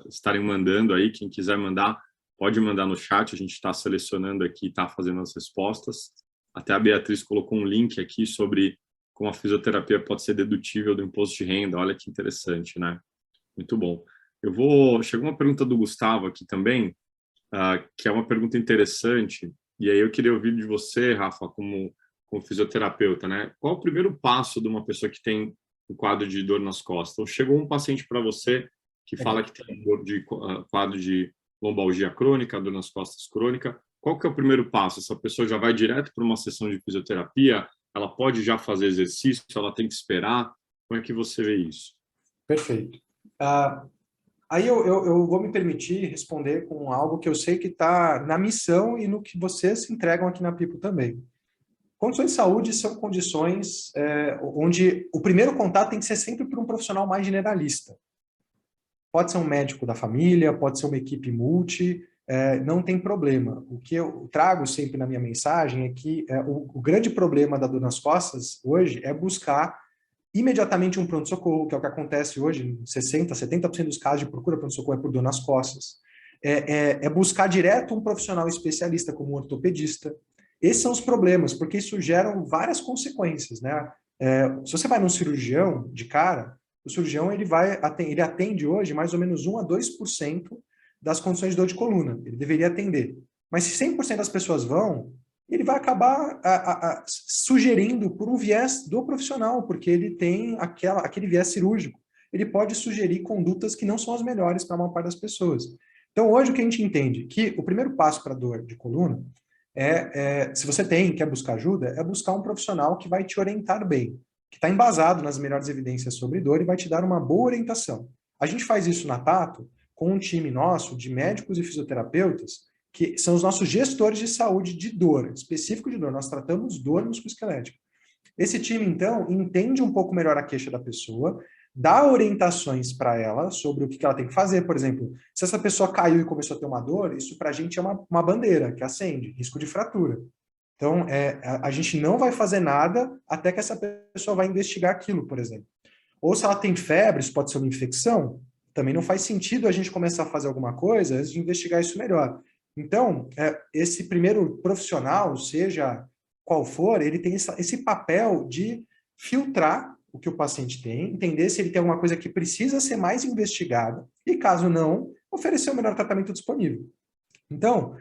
estarem mandando aí. Quem quiser mandar, pode mandar no chat. A gente está selecionando aqui, está fazendo as respostas. Até a Beatriz colocou um link aqui sobre como a fisioterapia pode ser dedutível do imposto de renda. Olha que interessante, né? Muito bom. Chegou uma pergunta do Gustavo aqui também, que é uma pergunta interessante. E aí eu queria ouvir de você, Rafa, como fisioterapeuta, né? Qual o primeiro passo de uma pessoa que tem um quadro de dor nas costas? Então, chegou um paciente para você que fala que tem quadro de lombalgia crônica, dor nas costas crônica. Qual que é o primeiro passo? Essa pessoa já vai direto para uma sessão de fisioterapia? Ela pode já fazer exercício? Ela tem que esperar? Como é que você vê isso? Perfeito. Aí eu vou me permitir responder com algo que eu sei que está na missão e no que vocês entregam aqui na Pipo também. Condições de saúde são condições onde o primeiro contato tem que ser sempre por um profissional mais generalista. Pode ser um médico da família, pode ser uma equipe multi, não tem problema. O que eu trago sempre na minha mensagem é que o grande problema da dor nas costas hoje é buscar imediatamente um pronto-socorro, que é o que acontece hoje, 60%, 70% dos casos de procura pronto-socorro é por dor nas costas. É buscar direto um profissional especialista, como um ortopedista. Esses são os problemas, porque isso gera várias consequências, né? Se você vai num cirurgião de cara, o cirurgião ele atende hoje mais ou menos 1 a 2% das condições de dor de coluna. Ele deveria atender. Mas se 100% das pessoas vão, ele vai acabar sugerindo por um viés do profissional, porque ele tem aquele viés cirúrgico. Ele pode sugerir condutas que não são as melhores para a maior parte das pessoas. Então, hoje, o que a gente entende? Que o primeiro passo para a dor de coluna se você quer buscar ajuda, é buscar um profissional que vai te orientar bem, que está embasado nas melhores evidências sobre dor e vai te dar uma boa orientação. A gente faz isso na Tato com um time nosso de médicos e fisioterapeutas, que são os nossos gestores de saúde de dor, específico de dor. Nós tratamos dor musculoesquelética. Esse time, então, entende um pouco melhor a queixa da pessoa, dá orientações para ela sobre o que ela tem que fazer. Por exemplo, se essa pessoa caiu e começou a ter uma dor, isso para a gente é uma bandeira que acende, risco de fratura. Então, a gente não vai fazer nada até que essa pessoa vai investigar aquilo, por exemplo. Ou se ela tem febre, isso pode ser uma infecção, também não faz sentido a gente começar a fazer alguma coisa antes de investigar isso melhor. Então, esse primeiro profissional, seja qual for, ele tem esse papel de filtrar o que o paciente tem, entender se ele tem alguma coisa que precisa ser mais investigada e, caso não, oferecer o melhor tratamento disponível. Então,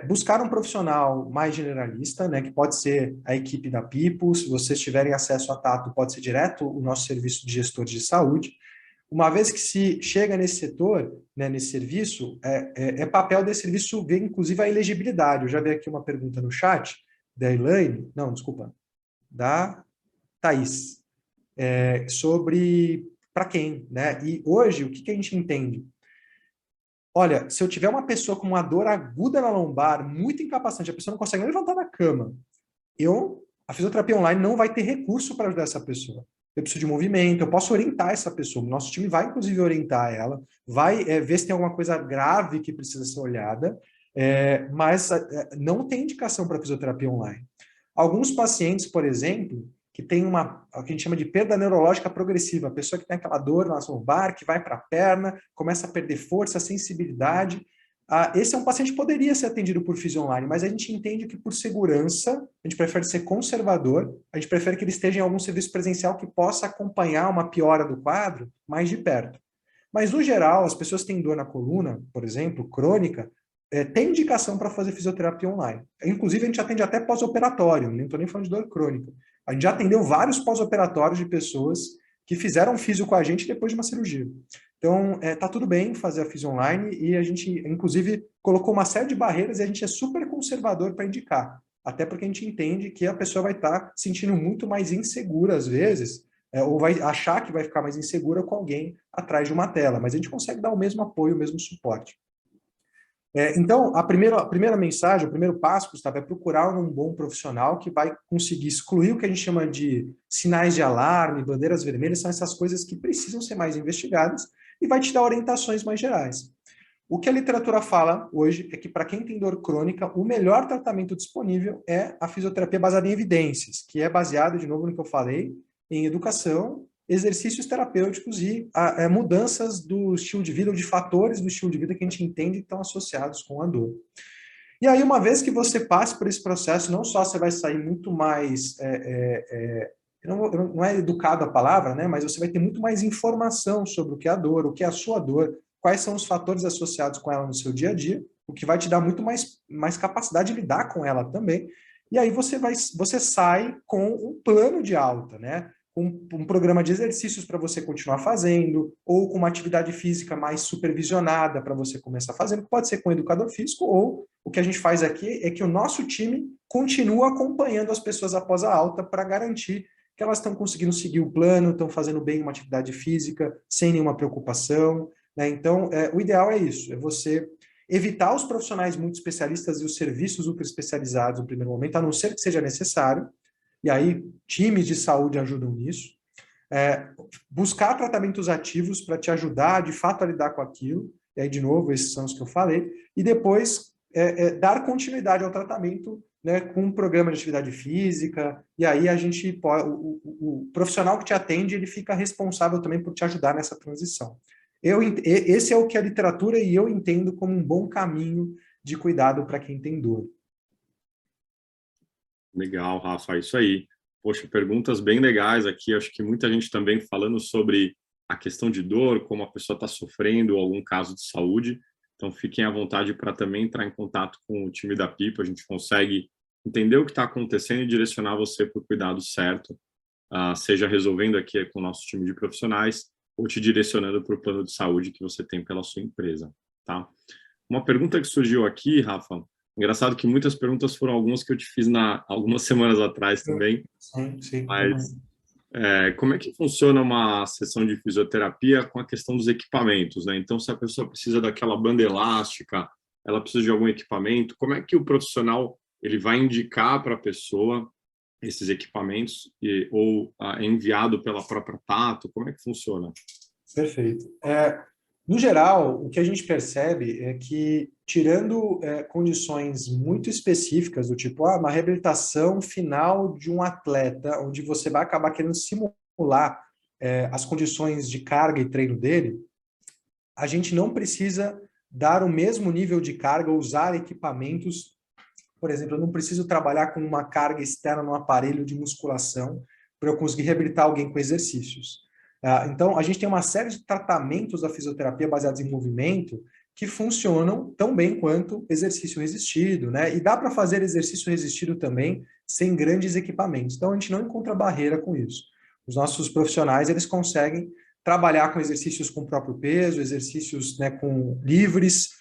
buscar um profissional mais generalista, né, que pode ser a equipe da Pipo. Se vocês tiverem acesso a Tato, pode ser direto o nosso serviço de gestores de saúde. Uma vez que se chega nesse setor, né, nesse serviço, papel desse serviço ver, inclusive, a elegibilidade. Eu já vi aqui uma pergunta no chat da Elaine, não, desculpa, da Thaís, sobre para quem, né? E hoje, o que a gente entende? Olha, se eu tiver uma pessoa com uma dor aguda na lombar, muito incapacitante, a pessoa não consegue nem levantar da cama, eu A fisioterapia online não vai ter recurso para ajudar essa pessoa. Eu preciso de movimento, eu posso orientar essa pessoa. O nosso time vai, inclusive, orientar ela, vai ver se tem alguma coisa grave que precisa ser olhada, mas não tem indicação para fisioterapia online. Alguns pacientes, por exemplo, que tem o que a gente chama de perda neurológica progressiva, a pessoa que tem aquela dor na lombar, que vai para a perna, começa a perder força, sensibilidade. Esse é um paciente que poderia ser atendido por fisio online, mas a gente entende que por segurança, a gente prefere ser conservador, a gente prefere que ele esteja em algum serviço presencial que possa acompanhar uma piora do quadro mais de perto. Mas, no geral, as pessoas que têm dor na coluna, por exemplo, crônica, tem indicação para fazer fisioterapia online. Inclusive, a gente atende até pós-operatório, não estou nem falando de dor crônica. A gente já atendeu vários pós-operatórios de pessoas que fizeram fisio com a gente depois de uma cirurgia. Então, tá tudo bem fazer a fisio online e a gente, inclusive, colocou uma série de barreiras e a gente é super conservador para indicar. Até porque a gente entende que a pessoa vai estar se sentindo muito mais insegura, às vezes, ou vai achar que vai ficar mais insegura com alguém atrás de uma tela. Mas a gente consegue dar o mesmo apoio, o mesmo suporte. Então, a primeira mensagem, o primeiro passo, Gustavo, é procurar um bom profissional que vai conseguir excluir o que a gente chama de sinais de alarme, bandeiras vermelhas, são essas coisas que precisam ser mais investigadas e vai te dar orientações mais gerais. O que a literatura fala hoje é que para quem tem dor crônica, o melhor tratamento disponível é a fisioterapia baseada em evidências, que é baseado, de novo, no que eu falei, em educação, exercícios terapêuticos e mudanças do estilo de vida, ou de fatores do estilo de vida que a gente entende que estão associados com a dor. E aí, uma vez que você passe por esse processo, não só você vai sair muito mais, não é educado a palavra, né, mas você vai ter muito mais informação sobre o que é a dor, o que é a sua dor, quais são os fatores associados com ela no seu dia a dia, o que vai te dar muito mais capacidade de lidar com ela também. E aí você sai com um plano de alta, né? Um programa de exercícios para você continuar fazendo, ou com uma atividade física mais supervisionada para você começar fazendo, pode ser com um educador físico, ou o que a gente faz aqui é que o nosso time continua acompanhando as pessoas após a alta para garantir que elas estão conseguindo seguir o plano, estão fazendo bem uma atividade física, sem nenhuma preocupação, né? Então, o ideal é isso, é você evitar os profissionais muito especialistas e os serviços ultra especializados no primeiro momento, a não ser que seja necessário. E aí, times de saúde ajudam nisso. Buscar tratamentos ativos para te ajudar, de fato, a lidar com aquilo. E aí, de novo, esses são os que eu falei. E depois, dar continuidade ao tratamento, né, com um programa de atividade física. E aí, a gente pode, o profissional que te atende, ele fica responsável também por te ajudar nessa transição. Esse é o que a literatura e eu entendo como um bom caminho de cuidado para quem tem dor. Legal, Rafa, é isso aí. Poxa, perguntas bem legais aqui. Acho que muita gente também falando sobre a questão de dor, como a pessoa está sofrendo, algum caso de saúde. Então, fiquem à vontade para também entrar em contato com o time da Pipa. A gente consegue entender o que está acontecendo e direcionar você para o cuidado certo, seja resolvendo aqui com o nosso time de profissionais ou te direcionando para o plano de saúde que você tem pela sua empresa, tá? Uma pergunta que surgiu aqui, Rafa, engraçado que muitas perguntas foram algumas que eu te fiz algumas semanas atrás também. Sim. Mas como é que funciona uma sessão de fisioterapia com a questão dos equipamentos, né? Então, se a pessoa precisa daquela banda elástica, ela precisa de algum equipamento, como é que o profissional ele vai indicar para a pessoa esses equipamentos ou é enviado pela própria Tato? Como é que funciona? Perfeito. No geral, o que a gente percebe é que, tirando condições muito específicas, do tipo uma reabilitação final de um atleta, onde você vai acabar querendo simular as condições de carga e treino dele, a gente não precisa dar o mesmo nível de carga, usar equipamentos. Por exemplo, eu não preciso trabalhar com uma carga externa no aparelho de musculação para eu conseguir reabilitar alguém com exercícios. Então, a gente tem uma série de tratamentos da fisioterapia baseados em movimento que funcionam tão bem quanto exercício resistido, né? E dá para fazer exercício resistido também sem grandes equipamentos. Então, a gente não encontra barreira com isso. Os nossos profissionais, eles conseguem trabalhar com exercícios com o próprio peso, exercícios, né, com livres,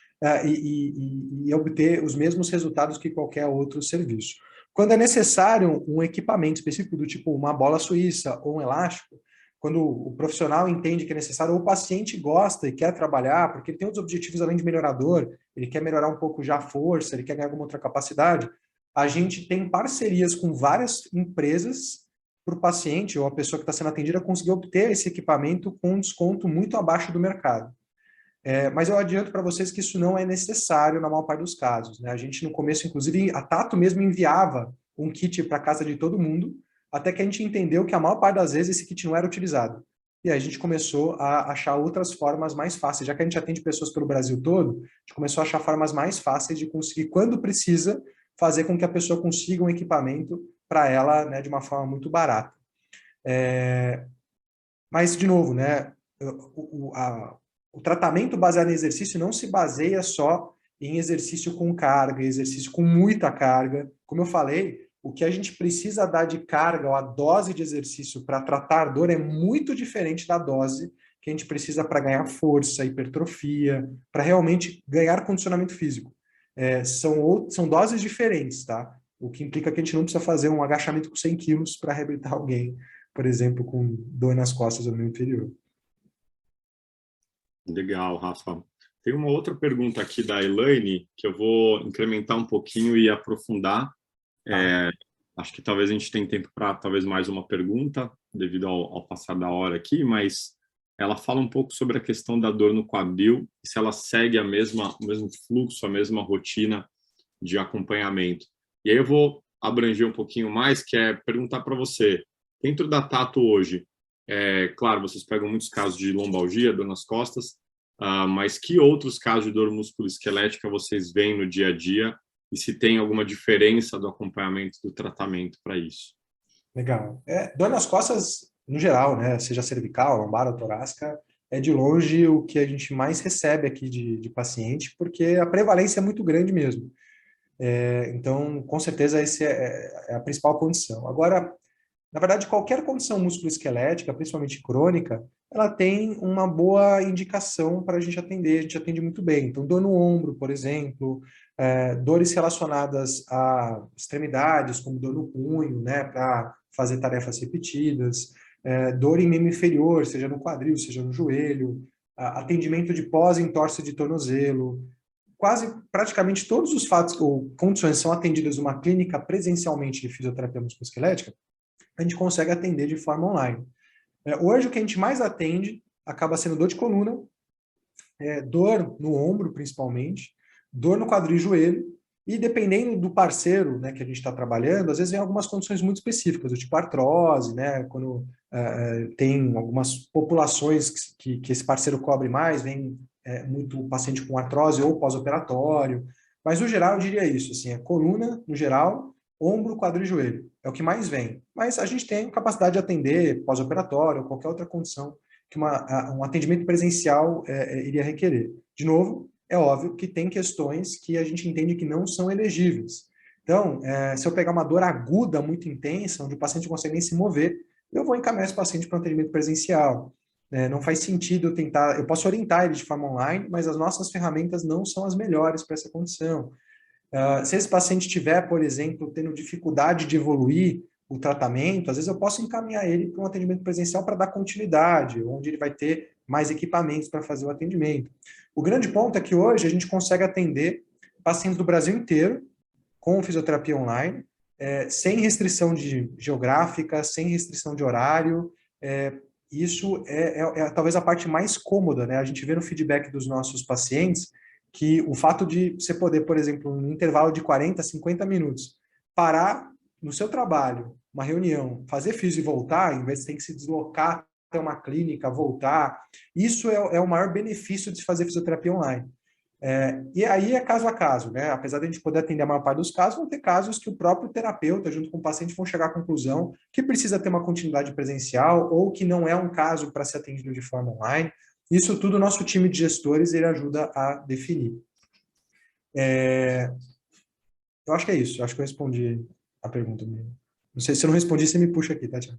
e obter os mesmos resultados que qualquer outro serviço. Quando é necessário um equipamento específico do tipo uma bola suíça ou um elástico, quando o profissional entende que é necessário, ou o paciente gosta e quer trabalhar, porque ele tem outros objetivos além de melhorador, ele quer melhorar um pouco já a força, ele quer ganhar alguma outra capacidade, a gente tem parcerias com várias empresas para o paciente ou a pessoa que está sendo atendida conseguir obter esse equipamento com um desconto muito abaixo do mercado. Mas eu adianto para vocês que isso não é necessário na maior parte dos casos, né? A gente, no começo, inclusive, a Tato mesmo enviava um kit para casa de todo mundo, até que a gente entendeu que a maior parte das vezes esse kit não era utilizado. E aí a gente começou a achar outras formas mais fáceis. Já que a gente atende pessoas pelo Brasil todo, a gente começou a achar formas mais fáceis de conseguir, quando precisa, fazer com que a pessoa consiga um equipamento para ela, né, de uma forma muito barata. Mas, de novo, né, o tratamento baseado em exercício não se baseia só em exercício com carga, exercício com muita carga. Como eu falei, o que a gente precisa dar de carga, ou a dose de exercício para tratar a dor é muito diferente da dose que a gente precisa para ganhar força, hipertrofia, para realmente ganhar condicionamento físico. São doses diferentes, tá? O que implica que a gente não precisa fazer um agachamento com 100 quilos para reabilitar alguém, por exemplo, com dor nas costas ou no inferior. Legal, Rafa. Tem uma outra pergunta aqui da Elaine, que eu vou incrementar um pouquinho e aprofundar. Acho que talvez a gente tenha tempo para talvez mais uma pergunta, devido ao passar da hora aqui, mas ela fala um pouco sobre a questão da dor no quadril, e se ela segue o mesmo fluxo, a mesma rotina de acompanhamento. E aí eu vou abranger um pouquinho mais, que é perguntar para você, dentro da Tato hoje, claro, vocês pegam muitos casos de lombalgia, dor nas costas, mas que outros casos de dor musculoesquelética vocês veem no dia a dia e se tem alguma diferença do acompanhamento do tratamento para isso? Legal. Dor nas costas, no geral, né, seja cervical, lombar ou torácica, é de longe o que a gente mais recebe aqui de paciente, porque a prevalência é muito grande mesmo. Então, com certeza, essa é a principal condição. Agora, na verdade, qualquer condição musculoesquelética, principalmente crônica, ela tem uma boa indicação para a gente atender, a gente atende muito bem. Então, dor no ombro, por exemplo, dores relacionadas a extremidades, como dor no punho, né, para fazer tarefas repetidas, dor em membro inferior, seja no quadril, seja no joelho, atendimento de pós-entorse de tornozelo. Praticamente todos os fatos ou condições são atendidas numa clínica presencialmente de fisioterapia musculoesquelética, a gente consegue atender de forma online. Hoje, o que a gente mais atende acaba sendo dor de coluna, dor no ombro, principalmente, dor no quadril e joelho, e dependendo do parceiro, né, que a gente está trabalhando, às vezes vem algumas condições muito específicas, do tipo artrose, né, quando tem algumas populações que esse parceiro cobre mais, vem muito paciente com artrose ou pós-operatório, mas no geral eu diria isso, assim, coluna, no geral, ombro, quadril e joelho, é o que mais vem. Mas a gente tem capacidade de atender pós-operatório ou qualquer outra condição que um atendimento presencial iria requerer. De novo, é óbvio que tem questões que a gente entende que não são elegíveis. Então, se eu pegar uma dor aguda muito intensa, onde o paciente não consegue nem se mover, eu vou encaminhar esse paciente para um atendimento presencial. Não faz sentido eu posso orientar ele de forma online, mas as nossas ferramentas não são as melhores para essa condição. Se esse paciente tiver, por exemplo, tendo dificuldade de evoluir o tratamento, às vezes eu posso encaminhar ele para um atendimento presencial para dar continuidade, onde ele vai ter mais equipamentos para fazer o atendimento. O grande ponto é que hoje a gente consegue atender pacientes do Brasil inteiro com fisioterapia online, sem restrição geográfica, sem restrição de horário. Isso é talvez a parte mais cômoda, né? A gente vê no feedback dos nossos pacientes que o fato de você poder, por exemplo, num intervalo de 40, 50 minutos, parar no seu trabalho, uma reunião, fazer físio e voltar, em vez de ter que se deslocar até uma clínica, voltar, isso é o maior benefício de se fazer fisioterapia online. E aí é caso a caso, né? Apesar de a gente poder atender a maior parte dos casos, vão ter casos que o próprio terapeuta, junto com o paciente, vão chegar à conclusão que precisa ter uma continuidade presencial ou que não é um caso para ser atendido de forma online. Isso tudo o nosso time de gestores ele ajuda a definir. Eu acho que é isso. Eu acho que eu respondi a pergunta mesmo. Não sei se eu não respondi, você me puxa aqui, tá, Thiago?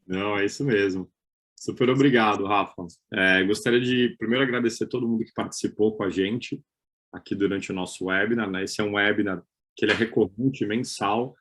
Não, é isso mesmo. Super obrigado, Rafa. Gostaria de primeiro agradecer todo mundo que participou com a gente aqui durante o nosso webinar, né? Esse é um webinar que ele é recorrente, mensal,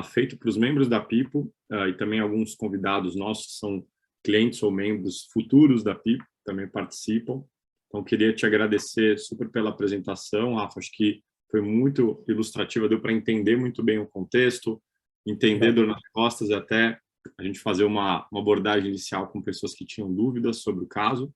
feito para os membros da Pipo e também alguns convidados nossos que são clientes ou membros futuros da Pipo, também participam. Então, queria te agradecer super pela apresentação, Rafa. Acho que foi muito ilustrativa, deu para entender muito bem o contexto, entender dor nas costas e até a gente fazer uma abordagem inicial com pessoas que tinham dúvidas sobre o caso.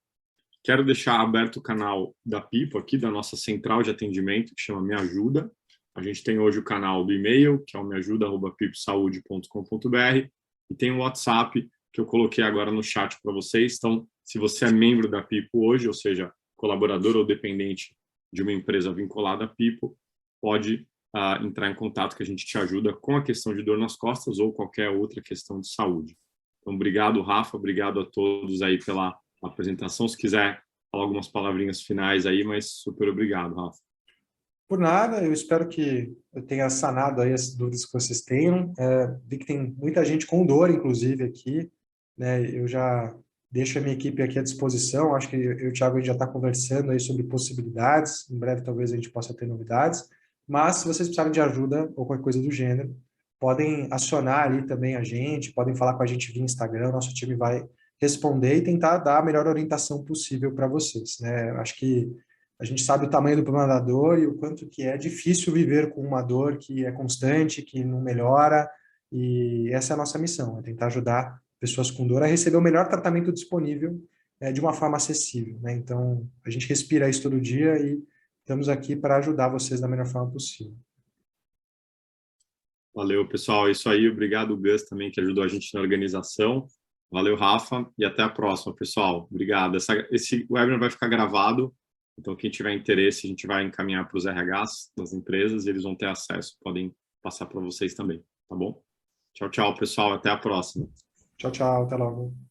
Quero deixar aberto o canal da Pipo aqui, da nossa central de atendimento, que chama Me Ajuda. A gente tem hoje o canal do e-mail, que é o meajuda@piposaude.com.br, e tem o WhatsApp, que eu coloquei agora no chat para vocês. Então, se você é membro da Pipo hoje, ou seja, colaborador ou dependente de uma empresa vinculada à Pipo, pode entrar em contato que a gente te ajuda com a questão de dor nas costas ou qualquer outra questão de saúde. Então, obrigado, Rafa, obrigado a todos aí pela apresentação. Se quiser falar algumas palavrinhas finais aí, mas super obrigado, Rafa. Por nada, eu espero que eu tenha sanado aí as dúvidas que vocês tenham. Vi que tem muita gente com dor, inclusive, aqui, né? Eu já deixo a minha equipe aqui à disposição. Acho que eu e o Thiago a gente já está conversando aí sobre possibilidades. Em breve, talvez, a gente possa ter novidades. Mas, se vocês precisarem de ajuda ou qualquer coisa do gênero, podem acionar ali também a gente, podem falar com a gente via Instagram, nosso time vai responder e tentar dar a melhor orientação possível para vocês, né? Acho que a gente sabe o tamanho do problema da dor e o quanto que é difícil viver com uma dor que é constante, que não melhora, e essa é a nossa missão, é tentar ajudar pessoas com dor a receber o melhor tratamento disponível de uma forma acessível, né? Então, a gente respira isso todo dia e estamos aqui para ajudar vocês da melhor forma possível. Valeu, pessoal. É isso aí. Obrigado, Gus, também, que ajudou a gente na organização. Valeu, Rafa. E até a próxima, pessoal. Obrigado. Esse webinar vai ficar gravado. Então, quem tiver interesse, a gente vai encaminhar para os RHs das empresas e eles vão ter acesso. Podem passar para vocês também, tá bom? Tchau, tchau, pessoal. Até a próxima. Tchau, tchau. Até logo.